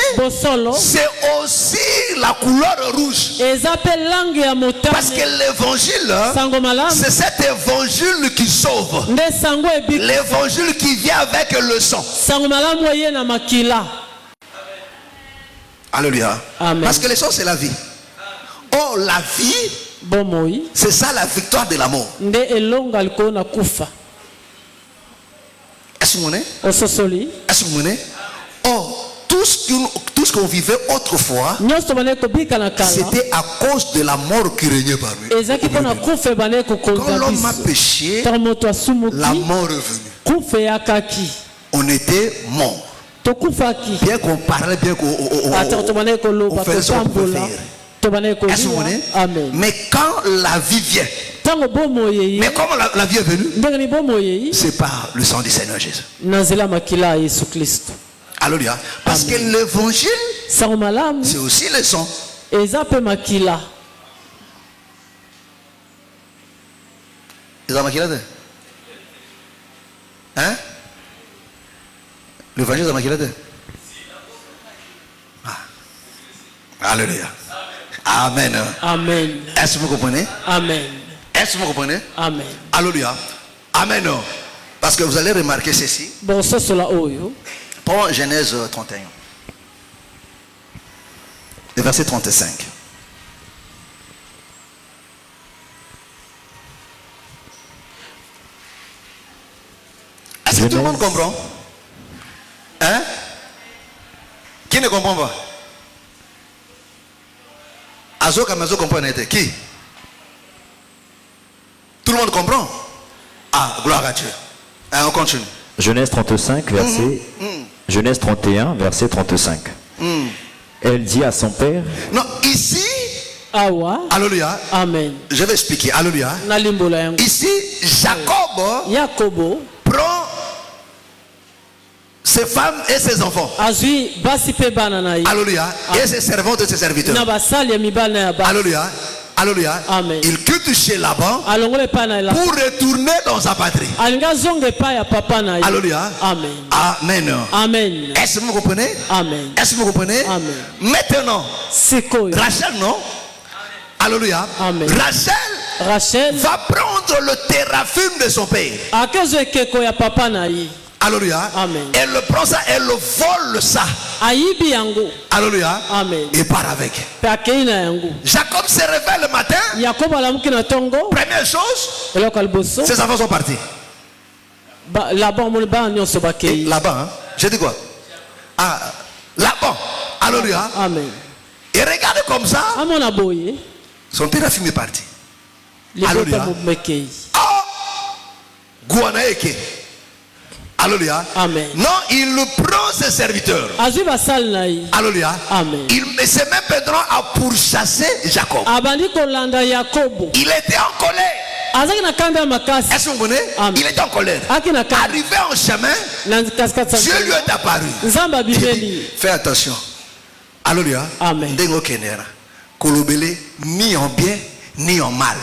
S6: c'est aussi la couleur rouge. Parce que l'évangile, c'est cet évangile qui sauve. L'évangile qui vient avec le sang. Alléluia.
S5: Amen.
S6: Parce que le sang, c'est la vie. Oh, la vie, c'est ça la victoire de la mort. Est-ce que vous voyez? Est-ce que vous voyez? Oh, tout ce qu'on vivait autrefois, c'était à cause de la mort qui régnait parmi nous. Quand l'homme a péché, la mort est venue. On était mort. Bien qu'on parlait, bien qu'on faisait ce qu'on pouvait faire. Est-ce que vous voyez? Mais quand la vie vient, mais comment la vie est venue? C'est par le sang du Seigneur Jésus. Alléluia. Parce que l'évangile, c'est aussi le sang. Hein? L'évangile de Maquillade. Alléluia. Amen.
S5: Amen.
S6: Est-ce que vous comprenez?
S5: Amen.
S6: Est-ce que vous comprenez?
S5: Amen.
S6: Alléluia. Amen. Parce que vous allez remarquer ceci. Prends Genèse 31. Le verset 35. Est-ce que tout le monde comprend? Hein? Qui ne comprend pas? Azo Kamazo comprend qui? Tout le monde comprend? Ah, gloire à Dieu. Hein, on continue.
S3: Genèse 35, verset... Genèse 31, verset 35. Elle dit à son père...
S6: Non, ici... Alléluia.
S5: Amen.
S6: Je vais expliquer. Alléluia. Ici, Jacob prend ses femmes et ses enfants. Alléluia. Et ses servantes et ses serviteurs. Alléluia. Alléluia.
S5: Amen.
S6: Il quitte chez Laban pour retourner dans sa patrie. Alléluia.
S5: Amen.
S6: Amen.
S5: Amen.
S6: Est-ce que vous comprenez?
S5: Amen.
S6: Est-ce que vous comprenez?
S5: Amen.
S6: Maintenant, Rachel, non? Alléluia.
S5: Amen.
S6: Rachel va prendre le téraphim de son père. Alléluia.
S5: Amen.
S6: Elle le prend ça, elle le vole ça. Alléluia.
S5: Amen.
S6: Et part avec. Jacob se réveille le matin. Première chose, ses enfants sont partis.
S5: Là-bas,
S6: hein? J'ai dit quoi? Ah, là-bas. Alléluia.
S5: Amen.
S6: Et regardez comme ça. Son téraphim est parti. Alléluia. Oh, Gouanaeke. Alléluia.
S5: Amen.
S6: Non, il prend ses serviteurs. Alléluia.
S5: Amen.
S6: Il se met maintenant à pourchasser Jacob. Il était en colère. Est-ce que vous connaissez? Il était en colère. Arrivé en chemin, Dieu lui est apparu. Fais attention. Alléluia.
S5: Amen.
S6: Dengo kenera. Kolobele ni en bien ni en mal.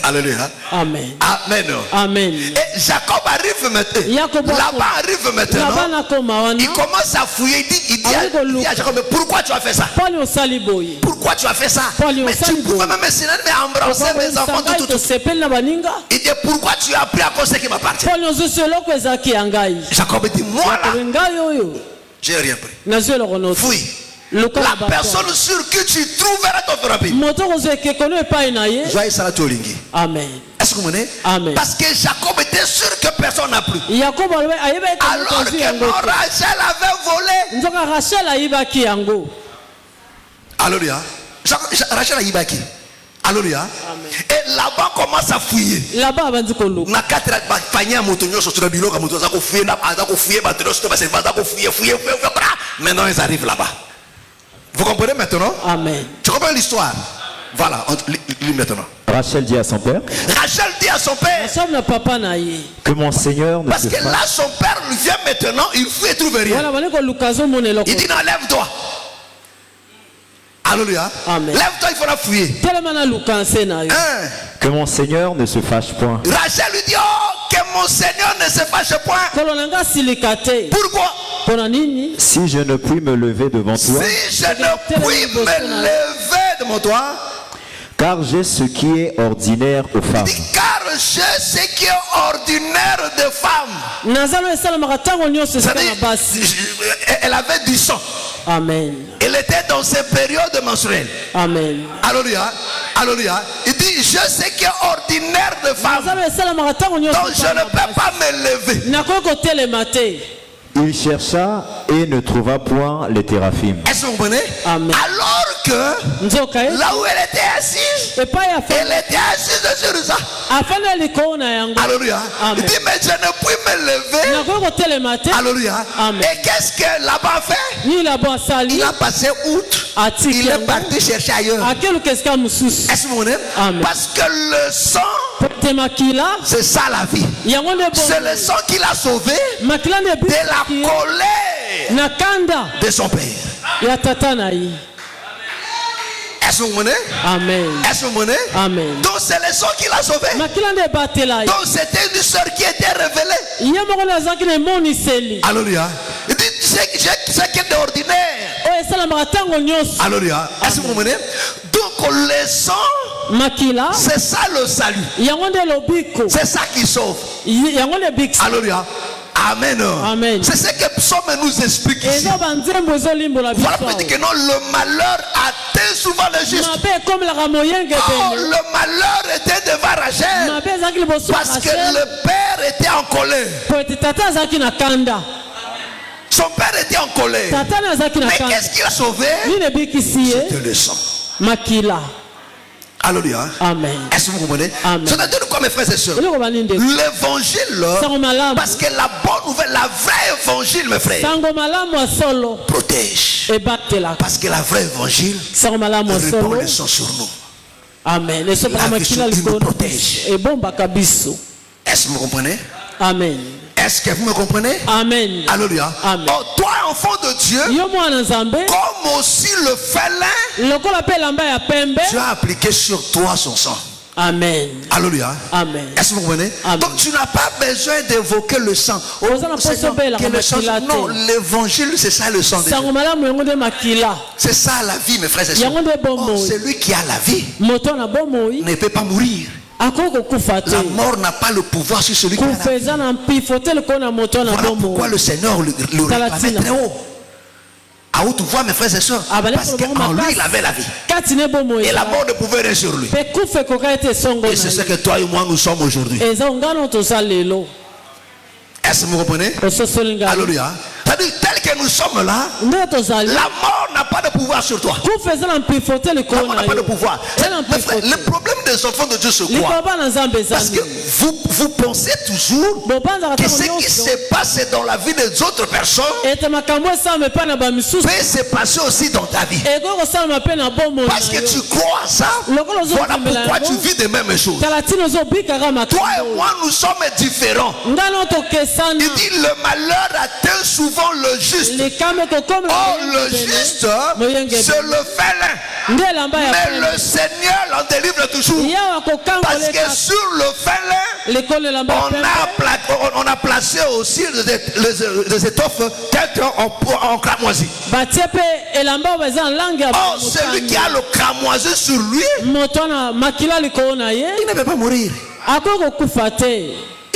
S6: Alléluia.
S5: Amen.
S6: Amen.
S5: Amen.
S6: Et Jacob arrive maintenant. Laban arrive maintenant. Il commence à fouiller. Il dit à Jacob, mais pourquoi tu as fait ça? Pourquoi tu as fait ça? Mais tu pouvais même embrasser mes enfants tout. Il dit, pourquoi tu as pris à cause de ce qui m'appartient? Jacob dit, moi là, j'ai rien pris. Fouille. La personne sur qui tu trouveras ton thérapie.
S4: Amen.
S6: Est-ce que vous comprenez?
S4: Amen.
S6: Parce que Jacob était sûr que personne n'a pris. Alors que non, Rachel avait volé. Alléluia. Rachel a yibaki. Alléluia. Et là-bas commence à fouiller.
S4: Là-bas,
S6: maintenant ils arrivent là-bas. Vous comprenez maintenant?
S4: Amen.
S6: Tu comprends l'histoire? Voilà, lis maintenant.
S3: Rachel dit à son père.
S6: Rachel dit à son père.
S3: Que mon Seigneur ne
S6: parce
S3: se
S6: que là son père lui vient maintenant, il fouille et trouve rien. Il dit non, lève-toi. Alléluia. Lève-toi, il faudra fouiller.
S3: Que mon Seigneur ne se fâche point.
S6: Rachel lui dit, oh, que mon Seigneur ne se fâche point. Pourquoi?
S3: Si je ne puis me lever devant toi.
S6: Si je ne puis me lever devant toi.
S3: Car j'ai ce qui est ordinaire aux femmes.
S6: Car j'ai ce qui est ordinaire des femmes. Elle avait du sang.
S4: Amen.
S6: Elle était dans ses périodes menstruelles.
S4: Amen.
S6: Alléluia. Alléluia. Il dit, je sais qu'il est ordinaire de femmes. Donc je ne peux pas me lever.
S3: Il chercha et ne trouva point les théraphim.
S6: Est-ce que vous comprenez? Alors que là où elle était assise, elle était assise sur ça. Alléluia. Il dit, mais je ne puis me lever. Alléluia. Et qu'est-ce que Laban fait? Il a passé outre. Il est parti chercher ailleurs. Est-ce que vous comprenez? Parce que le sang, c'est ça la vie. C'est le sang qui l'a sauvé de la colère de son père. Est-ce que vous comprenez?
S4: Amen.
S6: Est-ce que vous comprenez?
S4: Amen.
S6: Donc c'est le sang qui l'a sauvé. Donc c'était une soeur qui était révélée. Alléluia. Il dit, c'est qui est ordinaire. Alléluia. Est-ce que vous comprenez? Donc le sang, c'est ça le salut. C'est ça qui sauve. Alléluia. Amen.
S4: Amen.
S6: C'est ce que Psaume nous explique ici. Voilà pour dire que non, le malheur atteint souvent le juste. Oh, le malheur était devant Rachel parce que le père était en colère. Son père était en colère. Mais qu'est-ce qui a sauvé? C'était le sang. Alléluia.
S4: Amen.
S6: Est-ce que vous comprenez? C'est-à-dire quoi, mes frères et sœurs? L'évangile, parce que la bonne nouvelle, la vraie évangile, mes frères, protège. Parce que la vraie évangile répand le sang sur nous.
S4: Amen.
S6: La vie nous protège. Est-ce que vous comprenez?
S4: Amen.
S6: Est-ce que vous me comprenez?
S4: Amen.
S6: Alléluia.
S4: Amen.
S6: Oh, toi, enfant de Dieu, comme aussi le félin, Dieu a appliqué sur toi son sang.
S4: Amen.
S6: Alléluia.
S4: Amen.
S6: Est-ce que vous comprenez?
S4: Amen.
S6: Donc tu n'as pas besoin d'évoquer le sang. Oh, non, l'évangile, c'est ça le sang de Dieu. C'est ça la vie, mes frères et sœurs. Oh, celui qui a la vie ne peut pas mourir. La mort n'a pas le pouvoir sur celui qui a la vie. Voilà pourquoi le Seigneur le réclamait très haut. À haute voix, mes frères et sœurs, parce qu'en lui il avait la vie et la mort ne pouvait rien sur lui. Et c'est ce que toi et moi nous sommes aujourd'hui. Est-ce que vous comprenez? Alléluia. C'est-à-dire, tel que nous sommes là, la mort n'a pas de pouvoir sur toi. La mort n'a pas de pouvoir. Le problème des enfants de Dieu, c'est quoi? Parce que vous pensez toujours que ce qui se passe dans la vie des autres personnes peut se passer aussi dans ta vie. Parce que tu crois ça, voilà pourquoi tu vis les mêmes choses. Toi et moi, nous sommes différents. Il dit le malheur atteint souvent le juste. Oh, le juste, c'est le félin. Mais le Seigneur l'en délivre toujours. Parce que sur le félin, on a placé aussi les étoffes peut-être en cramoisi. Oh, celui qui a le cramoisi sur lui, il ne peut pas mourir.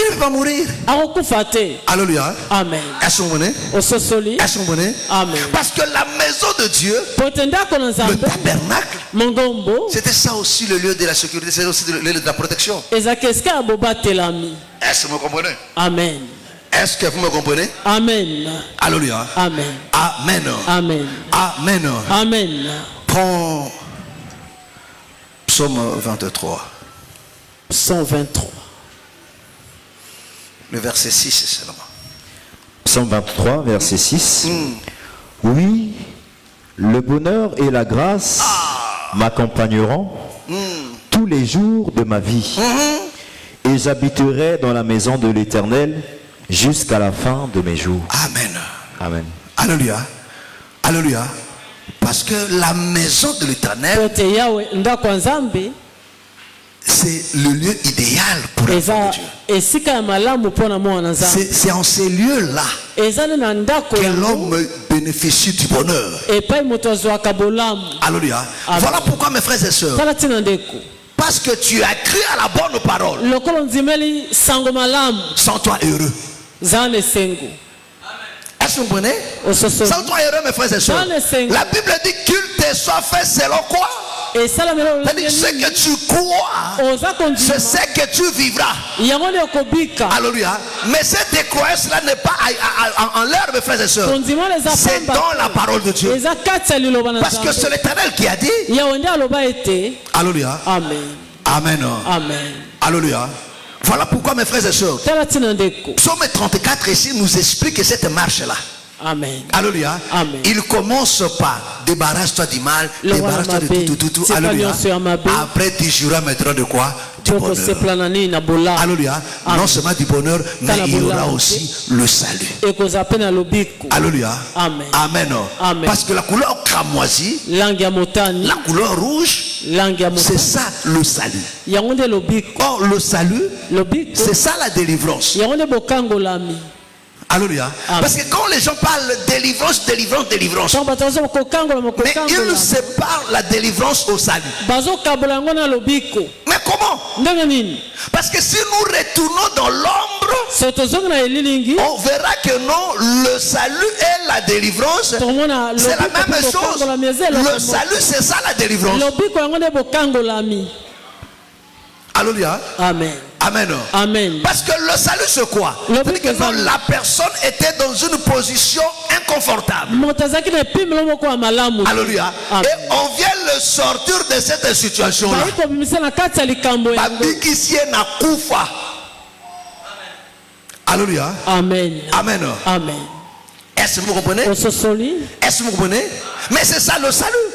S6: Il ne ne peut pas mourir. Alléluia.
S5: Amen.
S6: Est-ce que vous venez?
S5: Amen.
S6: Parce que la maison de Dieu, le tabernacle, c'était ça aussi le lieu de la sécurité, c'est aussi le lieu de la protection. Est-ce que vous comprenez?
S5: Amen.
S6: Est-ce que vous me comprenez?
S5: Amen.
S6: Alléluia.
S5: Amen.
S6: Amen.
S5: Amen.
S6: Amen.
S5: Amen.
S6: Prends Psaume 23.
S5: Psaume 23.
S6: Le verset 6 seulement.
S3: Psaume 23, verset 6. Oui, le bonheur et la grâce m'accompagneront tous les jours de ma vie. Et j'habiterai dans la maison de l'Éternel jusqu'à la fin de mes jours.
S6: Amen.
S3: Amen.
S6: Alléluia. Alléluia. Parce que la maison de l'Éternel, c'est le lieu idéal pour l'enfant de Dieu. C'est en ces lieux-là que l'homme bénéficie du bonheur. Alléluia. Voilà pourquoi, mes frères et sœurs, parce que tu as cru à la bonne parole, sens-toi heureux. Est-ce que vous comprenez? Sens-toi heureux, mes frères et sœurs. La Bible dit qu'il te soit fait selon quoi? C'est-à-dire ce que tu crois, c'est ce que tu vivras. Alléluia. Mais cette croyance-là n'est pas en l'air, mes frères et sœurs. C'est dans la parole de Dieu. Parce que c'est l'Éternel qui a dit. Alléluia.
S5: Amen.
S6: Amen.
S5: Amen.
S6: Alléluia. Voilà pourquoi, mes frères et sœurs, Psaume 34 ici nous explique cette marche-là.
S5: Amen.
S6: Alléluia.
S5: Amen.
S6: Il commence par débarrasse-toi du mal, débarrasse-toi de tout. Alléluia. Après tu joueras maintenant de quoi? Du bonheur. Alléluia. Non seulement du bonheur, mais il y aura aussi le salut. Alléluia.
S5: Amen.
S6: Amen.
S5: Amen.
S6: Parce que la couleur cramoisie, la couleur rouge, c'est ça le salut. Or le salut, c'est ça la délivrance. Alléluia. Parce que quand les gens parlent délivrance, mais ils séparent la délivrance au salut. Mais comment? Parce que si nous retournons dans l'ombre, on verra que non, le salut et la délivrance, c'est la même chose. Le salut, c'est ça la délivrance. Alléluia.
S5: Amen.
S6: Amen.
S5: Amen.
S6: Parce que le salut c'est quoi? C'est que non, la personne était dans une position inconfortable. Alléluia.
S5: Amen.
S6: Et on vient le sortir de cette situation là. Alléluia.
S5: Amen.
S6: Amen.
S5: Amen.
S6: Est-ce que vous comprenez? Est-ce que vous comprenez? Mais c'est ça le salut.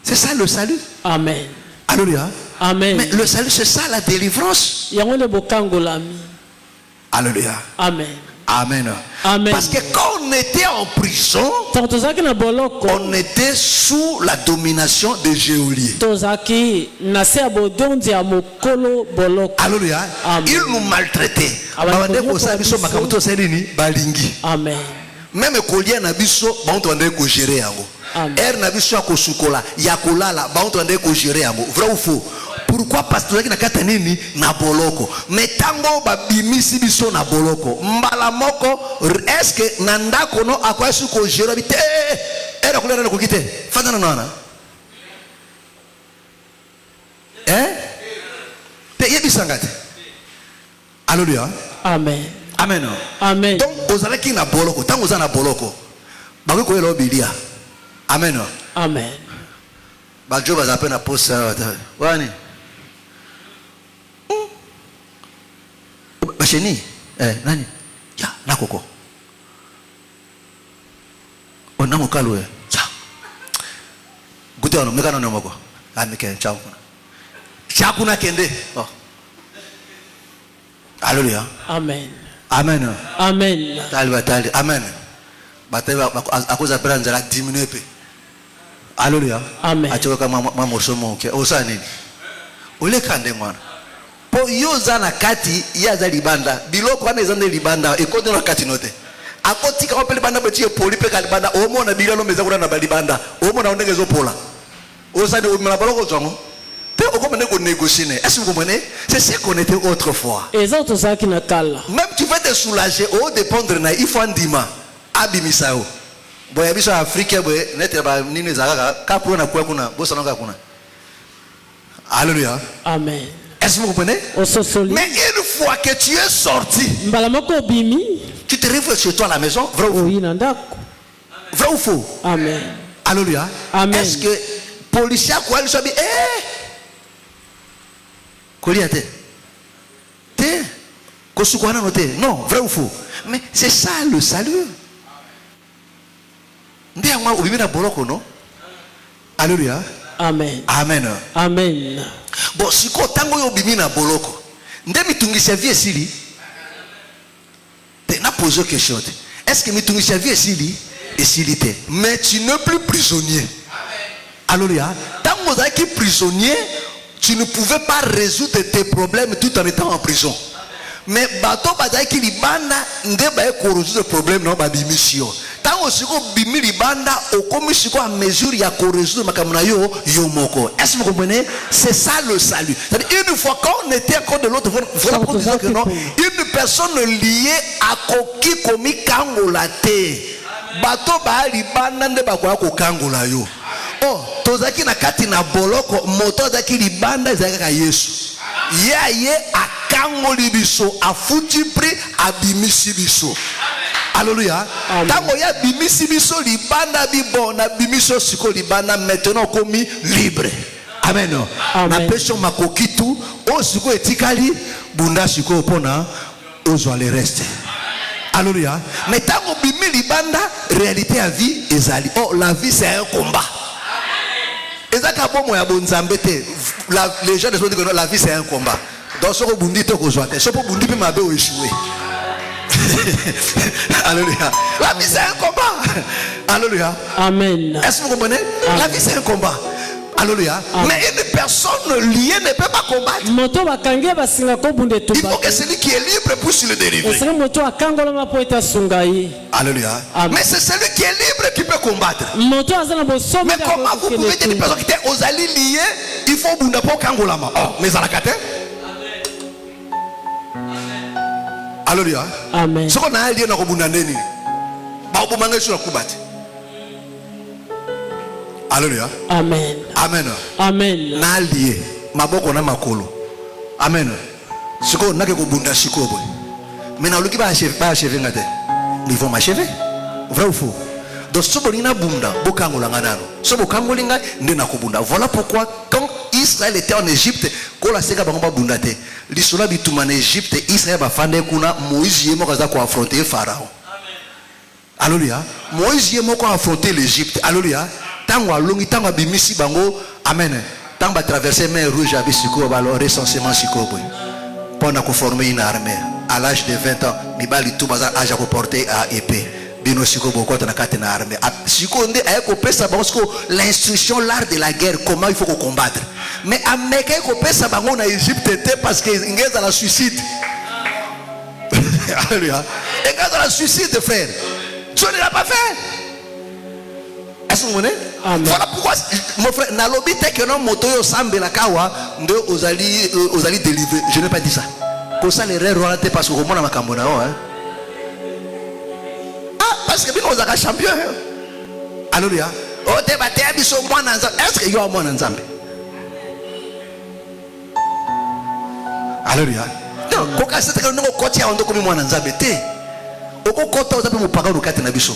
S6: C'est ça le salut.
S5: Amen.
S6: Alléluia.
S5: Amen.
S6: Mais le salut, c'est ça la délivrance. Alléluia.
S5: Amen.
S6: Amen.
S5: Amen.
S6: Parce que quand on était en prison, on était sous la domination des geôliers. Alléluia. Ils nous maltraitaient.
S5: Amen.
S6: Même collier na biso ba on doit ko gérer yango. Er na biso ko sukola ya kolala ba on doit ko gérer yango. Vrai ou faux? Pourquoi parce que na kata nini na boloko. Mais tango ba bimisi biso na boloko. Mbala moko est-ce que na ndako no akwa su ko gérer bité era kolera ko kité. Fana nana. Te yebi sangate. Alléluia.
S5: Amen.
S6: Amen.
S5: Amen.
S6: Donc aux allez qui na boloko, tant aux na boloko. Ba ko yelo bilia. Amen.
S5: Amen.
S6: Ba jo ba zapena posa wani. Ba cheni nani? Ya na koko. Ona mo kalwe. Cha. Gute ono mekano ne moko. Amike cha kuna. Cha kuna kende. Oh. Alléluia.
S5: Amen.
S6: Amen.
S5: Amen.
S6: Amen. À cause après on a diminué. Alléluia.
S5: Amen.
S6: Achoka kama morceau monke. Osani. Ole kande mwana. Po yoza na kati ya za libanda. Biloko ana za libanda e kodona kati note. akoti ka opele banda beti poli pe kalibanda omo na bilalo meza kuna na balibanda omo na ondenge zo pola osani o mala baloko zongo te o komene ko négocier. Est-ce que vous comprenez? C'est ce qu'on était autrefois.
S5: Les autres ça qui na kala.
S6: Même tu veux te soulager au dépendre na il faut andima abimisao boya biso africain boye nete ba nini zaka ka pour na kwa kuna bosa na kuna. Alléluia.
S5: Amen.
S6: Est-ce que vous comprenez? Mais une fois que tu es sorti, tu te réveilles chez toi à la maison, vrai ou faux? Vrai ou faux?
S5: Amen.
S6: Alléluia. Est-ce que policier quoi il soit bien? Koliate. Te kosukwana noté. Non, vrai ou faux? Mais c'est ça le salut. Ndé moi obibi na boloko non? Alléluia.
S5: Amen.
S6: Amen.
S5: Amen.
S6: Bon, si ko tango yo bimi na boloko, nde mitungisa vie sili. Te na posé quelque chose. Est-ce que mitungisa vie sili et silité? Mais tu n'es plus prisonnier. Alléluia. Tango za ki prisonnier, tu ne pouvais pas résoudre tes problèmes tout en étant en prison. Mais bato bazai ki libanda nde ba ko résoudre problème non ba bimission. Tango siko bimi libanda okomi siko à mesure ya ko résoudre makamuna yo moko. Est-ce que vous comprenez? C'est ça le salut. C'est-à-dire une fois qu'on était encore de l'autre voilà pour dire que non, une personne liée à koki komi kangola te. Bato ba libanda nde ba ko kangola yo. Oh, tozaki na kati na boloko moto zaki libanda zaka Yesu. Ye akangoli biso afuti pri abimisi biso. Alléluia. Tango ya bimisi biso libanda bibona bimiso siko libanda maintenant komi libre. Amen. Na pesho makokitu o siko etikali bunda siko pona ozo le reste. Alléluia. Mais tango bimi libanda réalité à vie ezali. Oh la vie c'est un combat. Ezaka bomo ya bonzambe te. Les gens disent que la vie c'est un combat. Donc ce que vous dites que vous êtes, ce que vous dites que vous échoué. Alléluia. La vie c'est un combat. Alléluia.
S5: Amen.
S6: Est-ce que vous comprenez? La vie c'est un combat. Alléluia. Mais une personne liée ne peut pas combattre. Il faut que celui qui est libre puisse le délivrer. Alléluia. Mais c'est celui qui est libre qui peut combattre. Mais comment vous pouvez dire une personne qui est aux alliés liés, il faut bunda pour kangolama. Oh, mais à la cate. Alléluia.
S5: Amen.
S6: Ce qu'on a dit dans le bunda neni. Ba obumanga sur la kubati. Alléluia.
S5: Amen.
S6: Amen.
S5: Amen.
S6: Na lié maboko na makolo. Amen. Siko na ke ko bunda siko boy. Mais na luki ba achever ngate. Ils vont m'achever. Vrai ou faux? Donc ce bonina bunda bokangola nganano. Ce bokangolinga ndena ko bunda. Voilà pourquoi quand Israël était en Égypte, ko la seka bango ba bunda te. Lisola bituma en Égypte, Israël ba fande kuna Moïse yemo kaza ko affronter Pharaon. Alléluia. Moïse yemo ko affronter l'Égypte. Alléluia. Tango longi tango bimisi bango amen tango traverser mer rouge avec siko balo recensement siko boy pendant qu'on former une armée à l'âge de 20 ans mibali tout bazar âge à porter à épée bino siko boko na kate na armée siko ndé ay ko pesa bango siko l'instruction l'art de la guerre comment il faut qu'on combattre mais américain ko pesa bango na Égypte parce que ngeza la suicide. Alléluia. Ngeza la suicide frère tu ne l'as pas fait. Est-ce que vous comprenez? Voilà pourquoi mon frère nalobi te que non moto yo sambe la kawa nde ozali délivrer. Je n'ai pas dit ça. Comme ça l'erreur royauté parce que comment na makambo na hein. Ah parce que bien on a champion. Alléluia. Oh te baté biso mwana nzambe. Est-ce que yo mwana nzambe? Alléluia. Donc koka c'est que non koti ya ndo komi mwana nzambe te. Oko kota ozape mo pagano kati na biso.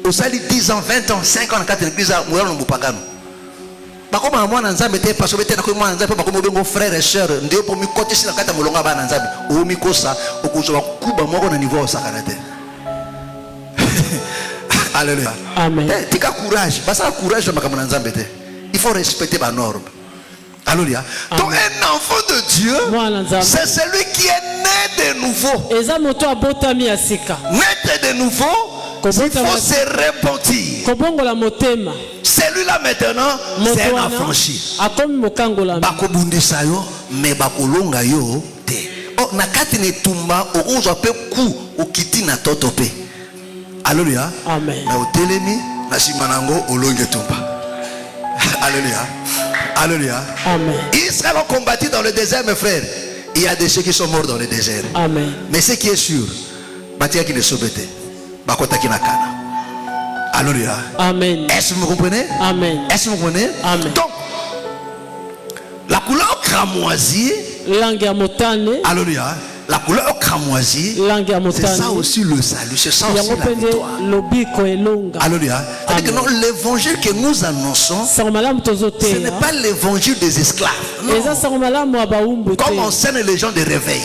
S6: Au sali 10 ans, 20 ans, 5 ans, 4 ans, 5 ans, nous avons pas gagné. Parce que moi, nous avons parce que moi, nous avons nos frères et sœurs, nous avons mis côté sur la carte, nous avons mis au mikosa, au cousin, Kuba, moi, on a niveau au sacanate. Alléluia.
S5: Amen.
S6: Tu as courage, parce que courage, il faut respecter ma norme. Alléluia. Donc, un enfant de Dieu, c'est celui qui est né de nouveau. Né de nouveau. Il faut se repentir. Celui-là maintenant, c'est un affranchi. Bakobundisa yo, mais bakolonga yo te. Oh, nakati ne tumba, okozo pe ku okiti na totope. Alléluia.
S5: Amen.
S6: Mais au telemi, na simanango olonge tumba. Alléluia. Alléluia.
S5: Amen.
S6: Israël ont combattu dans le désert, mes frères. Il y a des ceux qui sont morts dans le désert.
S5: Amen.
S6: Mais ce qui est sûr, Matia qui ne sobete, Bakota qui n'a kana. Alléluia.
S5: Amen.
S6: Est-ce que vous comprenez?
S5: Amen.
S6: Est-ce que vous comprenez?
S5: Amen.
S6: Donc, la couleur cramoisie. Alléluia. La couleur cramoisie, c'est ça aussi le salut, c'est ça aussi la victoire. Alléluia. C'est-à-dire que l'évangile que nous annonçons, ce n'est pas l'évangile des esclaves. Non. Comme enseignent les gens de réveil.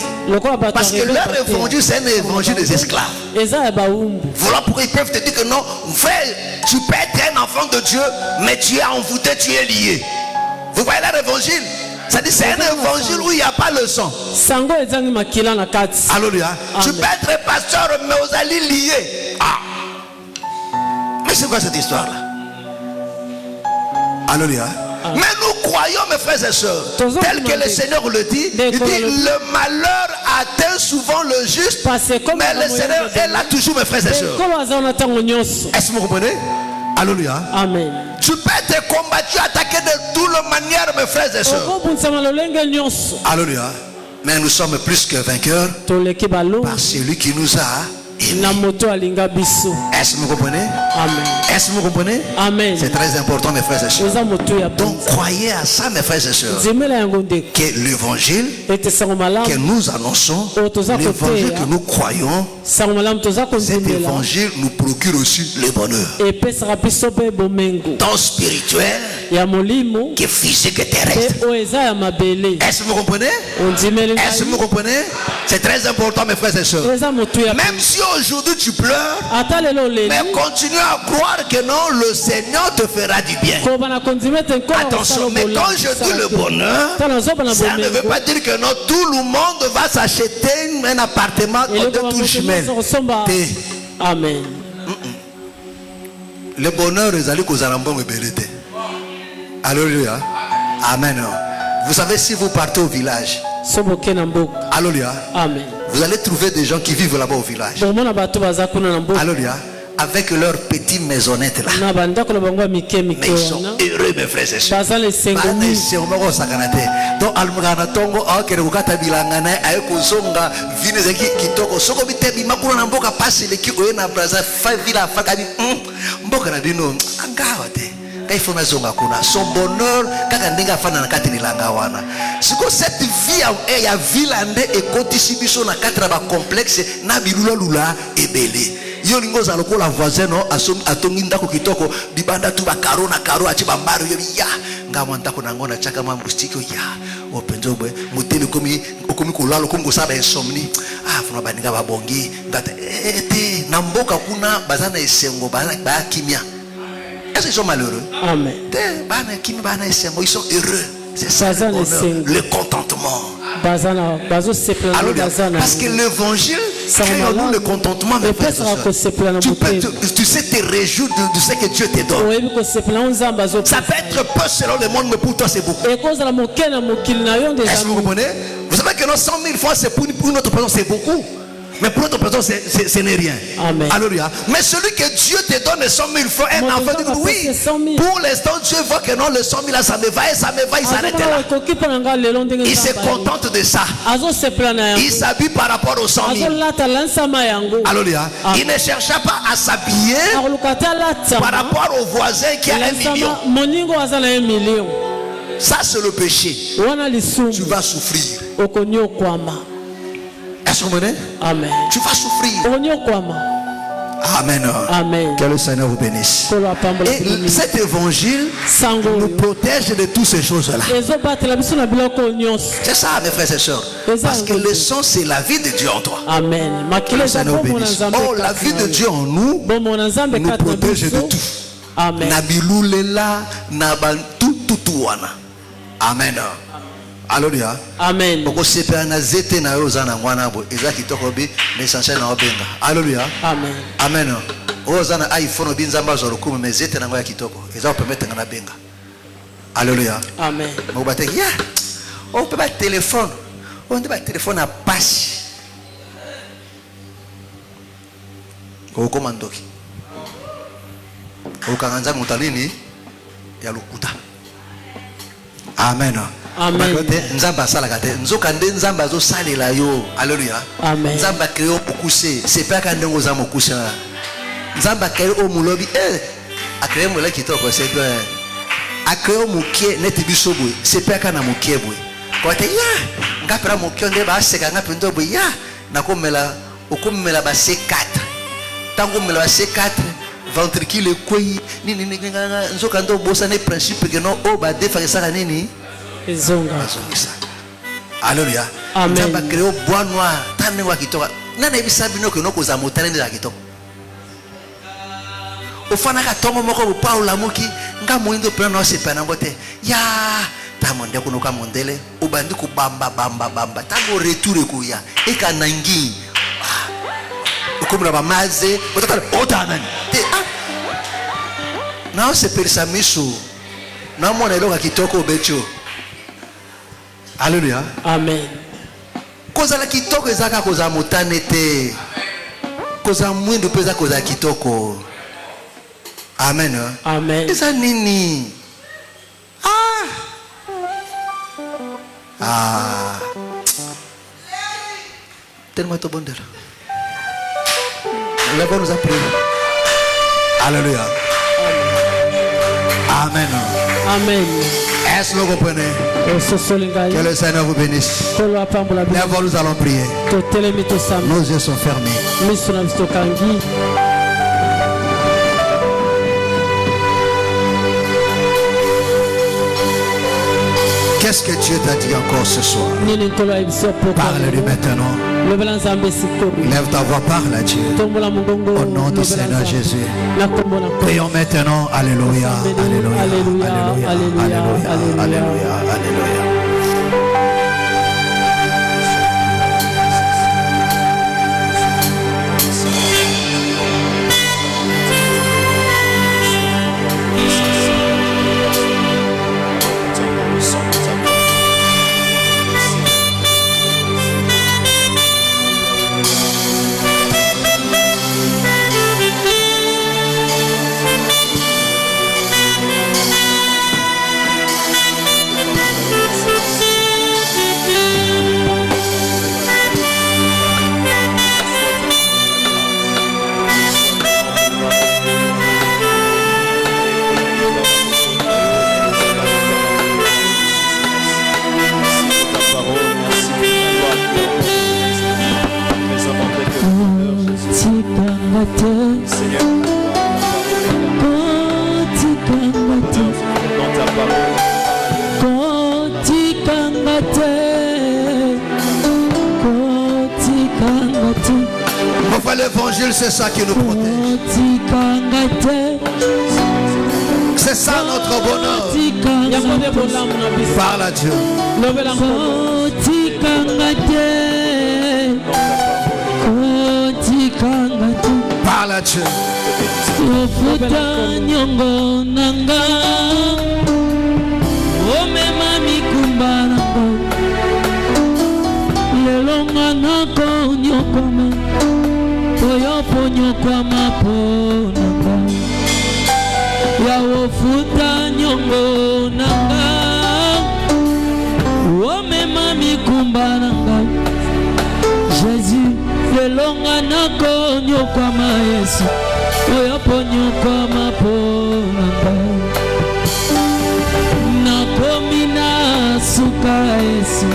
S6: Parce que leur évangile, c'est un évangile des esclaves. Voilà pourquoi ils peuvent te dire que non, frère, tu peux être un enfant de Dieu, mais tu es envoûté, tu es lié. Vous voyez leur évangile? C'est un évangile où il n'y a pas le sang. Alléluia. Tu peux être pasteur, mais aux alliés liés. Ah. Mais c'est quoi cette histoire-là? Alléluia. Mais nous croyons, mes frères et sœurs, tel que le Seigneur le dit, il dit le malheur atteint souvent le juste, mais le Seigneur est là toujours, mes frères et sœurs. Est-ce que vous comprenez? Alléluia. Amen. Tu peux être combattu, attaqué de toutes les manières, mes frères et sœurs. Alléluia. Mais nous sommes plus que vainqueurs par celui qui nous a. Est-ce que vous comprenez? Amen. Est-ce que vous comprenez? Amen. C'est très important, mes frères et sœurs. Donc croyez à ça, mes frères et sœurs, que l'évangile que nous annonçons, l'évangile que nous croyons, cet évangile nous procure aussi le bonheur, tant spirituel que physique et terrestre. Est-ce que vous comprenez? Est-ce que vous comprenez? C'est très important, mes frères et sœurs. Même si aujourd'hui tu pleures, mais continue à croire que non, le Seigneur te fera du bien. Attention, mais quand je dis le bonheur, ça ne veut pas dire que non, tout le monde va s'acheter un appartement de tout chemin. Amen. Le bonheur est allé aux alambons et bérité. Alléluia. Amen. Vous savez, si vous partez au village, alléluia. Amen. Vous allez trouver des gens qui vivent là-bas au village. Alléluia. Avec leurs petites maisonnettes là. Mais ils sont heureux, mes frères et sœurs. Donc, almugana tongo akere kukata bilangana ayekuzonga vine zeki kitoko soko bitebi makuna na mboka pasi leki oyena braza fa vila fakani mboka na dino angawa te. Son bonheur kaka ndinga fana na kati nilanga wana siko cette vie ya vilande et kotisibiso na katra ba complexe na bilula lula ebele yo lingo za lokola voisin no atongi ndako kitoko bibanda tu ba karo na karo achi ba mbaro yo ya ngama ndako na ngona chaka mambustiko ya openzobwe mutele komi kolalo kongo saba insomnie funa baninga ba bongi ngata ete na mboka kuna bazana esengo ba kimia. Est-ce qu'ils sont malheureux? Amen. Ils sont heureux. C'est ça le bonheur, le contentement. Parce que l'évangile crée en nous le contentement. Tu sais te réjouir de ce que Dieu te donne. Ça peut être peu selon le monde, mais pour toi c'est beaucoup. Est-ce que vous comprenez? Vous savez que 100 000 fois c'est pour notre personne c'est beaucoup. Mais pour notre personne, ce n'est rien. Amen. Alléluia. Mais celui que Dieu te donne 100 000 francs, un enfant dit oui. Pour l'instant, Dieu voit que non, le 100 000 là, ça me va, il s'arrête là. Il se contente de ça. Il s'habille par rapport aux 100 000. Alléluia. Il ne chercha pas à s'habiller par rapport au voisin qui a 1 million. Ça, c'est le péché. Tu vas souffrir. Est-ce que vous comprenez? Amen. Tu vas souffrir. Amen. Amen. Que le Seigneur vous bénisse. Et cet évangile nous protège de toutes ces choses-là. C'est ça, mes frères et sœurs. Parce que le sang, c'est la vie de Dieu en toi. Amen. Que le Seigneur vous bénisse. Oh, la vie de Dieu en nous nous protège de tout. Amen. Amen. Alléluia. Amen. Alléluia. Amen. Amen. Ozana iPhone binzamba zo rukumu mezete na ngoya kitoko. Eza permettre ngana benga. Alléluia. Amen. Mobate ya. On peut pas téléphone. On peut pas téléphone à passe. Ko komandoki. Okanganza mutalini ya lukuta. Amen.
S5: Amen.
S6: Nzamba salaka te. Nzoka nde nzamba zo salela yo. Alléluia.
S5: Amen.
S6: Nzamba créé okuse. C'est pas quand ndongo za mokuse. Nzamba créé o mulobi a créé mola kitoko c'est toi. A créé mokie neti biso boy. C'est pas quand na mokie boy. Ko te ya ngapera mokie nde ba seka ngapendo boy ya nakomela okomela ba C4. Tango mela ba C4 ventricule koi nini nzoka ndo bosa ne principe que non o ba defare ça nini
S5: ezonga.
S6: Alléluia.
S5: Amen.
S6: Nzamba créé bois noir tane wa kitoka nana ebisa bino que noko za motane de la kitoko ofana ka tongo moko bo paula moki nga moindo pe no se pe na ngote ya ta monde ko no ka mondele o bandi ko bamba tango retour ko ya e ka nangi comme la maze otanani na se persa miso na mona eloka kitoko becho. Alléluia.
S5: Amen.
S6: Koza la kitoko ezaka koza motane te koza mwindo peza koza kitoko. Amen.
S5: Amen.
S6: Eza nini tellement to bondela. La bonne nous a prié. Alléluia. Amen.
S5: Amen.
S6: Est-ce que vous comprenez? Que le Seigneur vous bénisse. D'abord nous allons prier. Nos yeux sont fermés. Qu'est-ce que Dieu t'a dit encore ce soir? Parle-lui maintenant. Lève ta voix, parle à Dieu. Au nom du Seigneur Jésus. Prions maintenant. Alléluia. Alléluia. Alléluia. Alléluia. Alléluia. Alléluia. L'évangile, c'est ça qui nous protège. C'est ça notre bonheur. Parle à Dieu. Parle à Dieu.
S1: Ponyo kwa maponanga ya wofuta nyongo nanga omema mikumba nanga Jésus lelonga nako nyokwa ma Yesu oyo ponyo kwa maponanga nakomina suka Yesu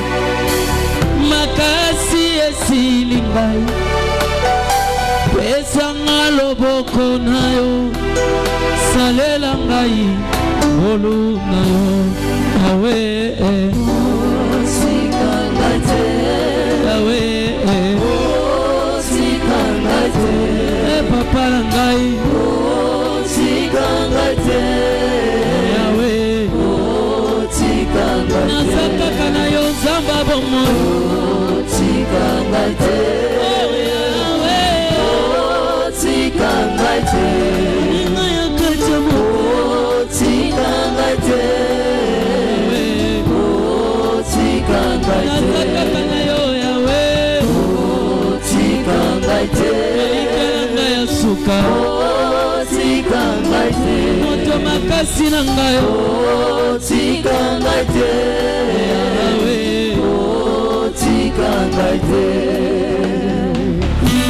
S1: makasi esilingai Pesanga loboko nayo salela ngai olu nayo awe sikangate awe sikangate papa ngai sikangate awe sikangate nasaka kanayo zamba bomo sikangate Tikangate, Ningaya Kachamo, Tikangate, Tikangate, Nakakanayo Yawe, Tikangate, Ikangaya Suka, Tikangate. makasi na ngai
S6: tika ngai te tika ngai te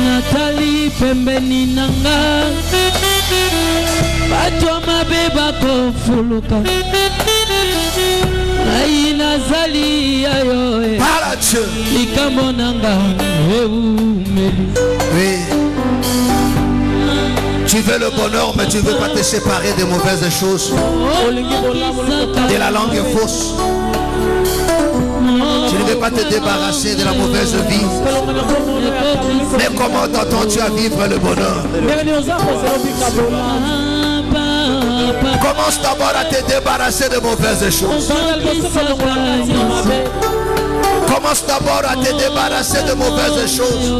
S1: natali pembeni na ngai bato mabe bakofuluka ngai nazali ayo likambo na ngai eumeli.
S6: Oui. Tu veux le bonheur, mais tu ne veux pas te séparer des mauvaises choses, de la langue fausse. Tu ne veux pas te débarrasser de la mauvaise vie. Mais comment t'entends-tu à vivre le bonheur? Commence d'abord à te débarrasser de mauvaises choses. Commence d'abord à te débarrasser de mauvaises choses,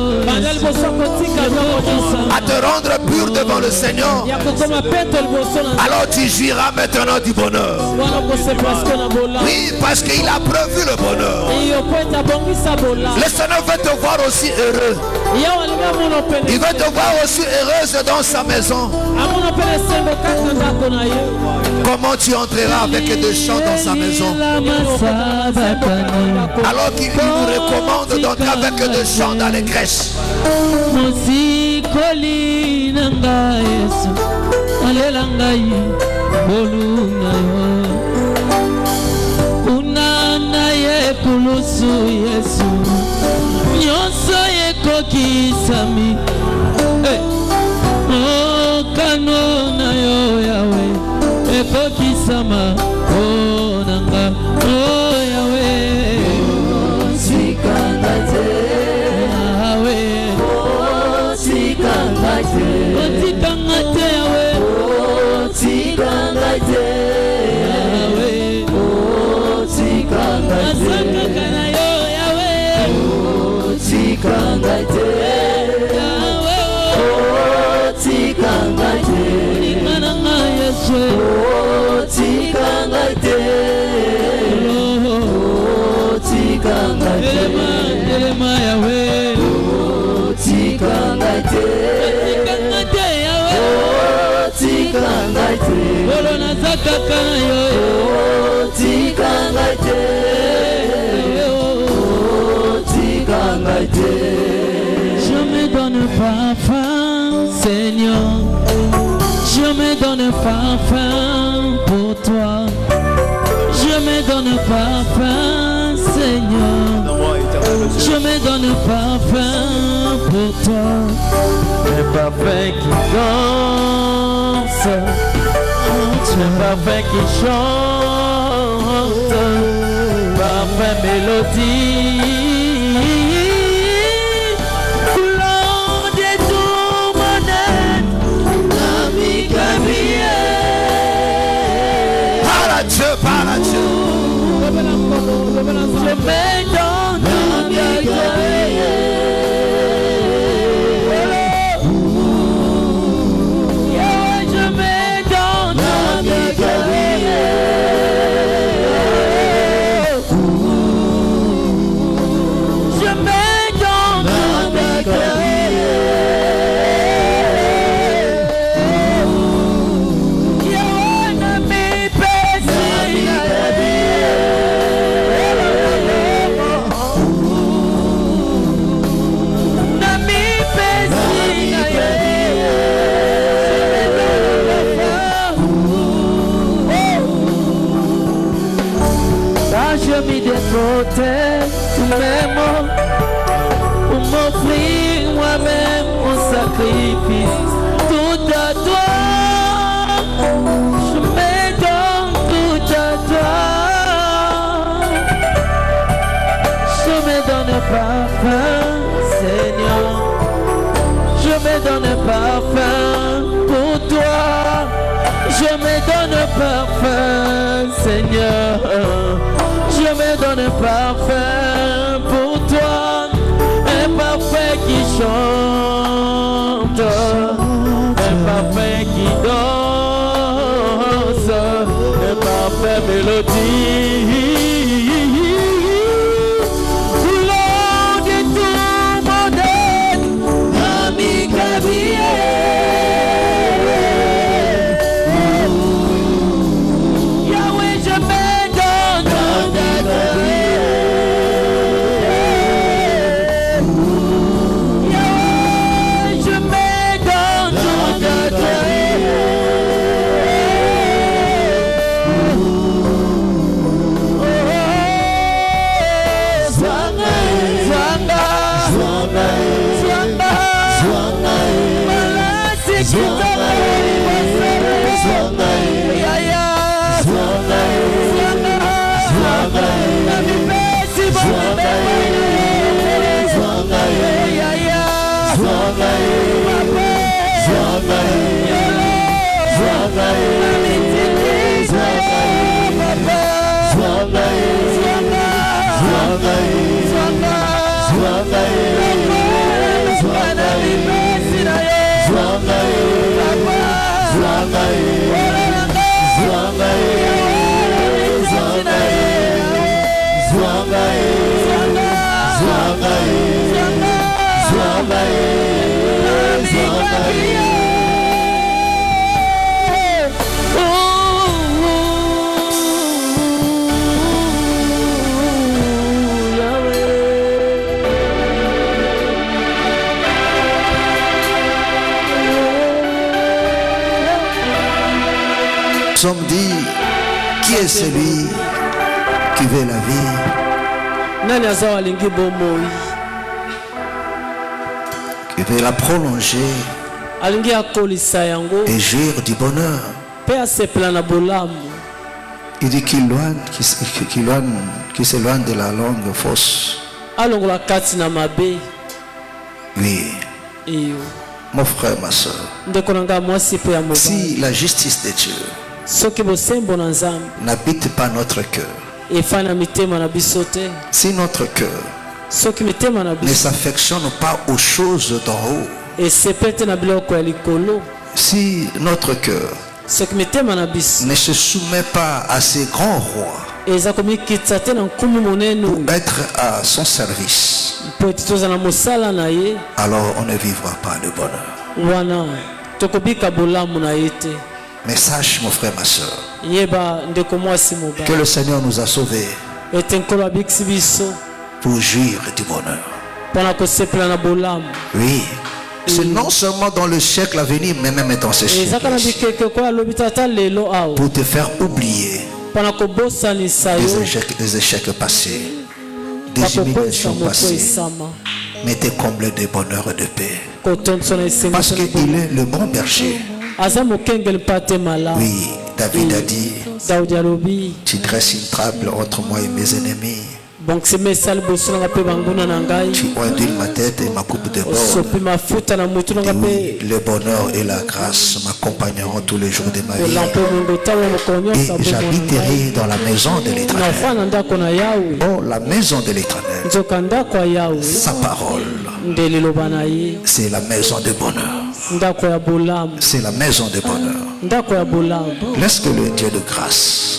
S6: à te rendre pur devant le Seigneur. Alors tu jouiras maintenant du bonheur. Oui, parce qu'il a prévu le bonheur. Le Seigneur veut te voir aussi heureux. Il veut te voir aussi heureuse dans sa maison. Comment tu entreras avec des chants dans sa maison? Alors qu'il nous recommande d'entrer avec des chants dans les crèches.
S1: Je me donne pas faim, Seigneur. Je me donne pas faim pour toi. Je me donne pas faim, Seigneur. Je me donne pas faim pour toi. Un parfait qui danse, un parfait qui chante, parfait mélodie.
S6: Par Dieu.
S1: Je me donne tous mes mots pour m'offrir moi-même mon sacrifice. Tout à toi, je me donne tout à toi. Je me donne pas faim, Seigneur. Je me donne pas faim pour toi. Je me donne pas faim, Seigneur. Je me donne parfait pour toi, un parfait qui chante, un parfait qui danse, un parfait mélodie. Couleur de tout mon être, ami Gabriel.
S6: Nous sommes dit, qui est celui qui veut la vie, qui veut la prolonger et jouir du bonheur. Il dit qu'il s'éloigne de la langue fausse. Oui. Mon frère, ma soeur, si la justice de Dieu n'habite pas notre cœur, si notre cœur ne s'affectionne pas aux choses d'en haut, si notre cœur ne se soumet pas à ces grands rois pour être à son service, alors on ne vivra pas de bonheur. Mais sache, mon frère, ma soeur, que le Seigneur nous a sauvés pour jouir du bonheur. Oui, c'est non seulement dans le siècle à venir, mais même dans ce siècle, pour te faire oublier des échecs passés, des humiliations passées, mais te combler de bonheur et de paix. Parce qu'il est le bon berger. Oui, David a dit, tu dresses une table entre moi et mes ennemis. Tu ondules ma tête et ma coupe de bord. Et oui, le bonheur et la grâce m'accompagneront tous les jours de ma vie. Et j'habiterai dans la maison de l'Éternel. Oh, la maison de l'Éternel. Sa parole, c'est la maison de bonheur. C'est la maison de bonheur. Laisse que le Dieu de grâce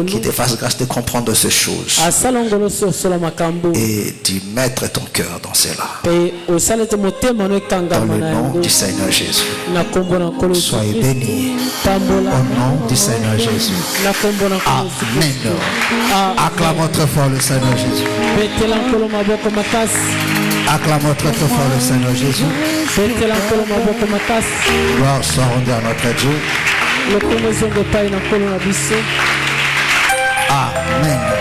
S6: qui te fasse grâce de comprendre ces choses et d'y mettre ton cœur dans cela. Dans le nom du Seigneur Jésus. Soyez bénis. Au nom du Seigneur Jésus. Amen. Acclamons très fort le Seigneur Jésus. Acclamons très fort le Seigneur Jésus. Gloire soit rendue à notre Dieu. Amen.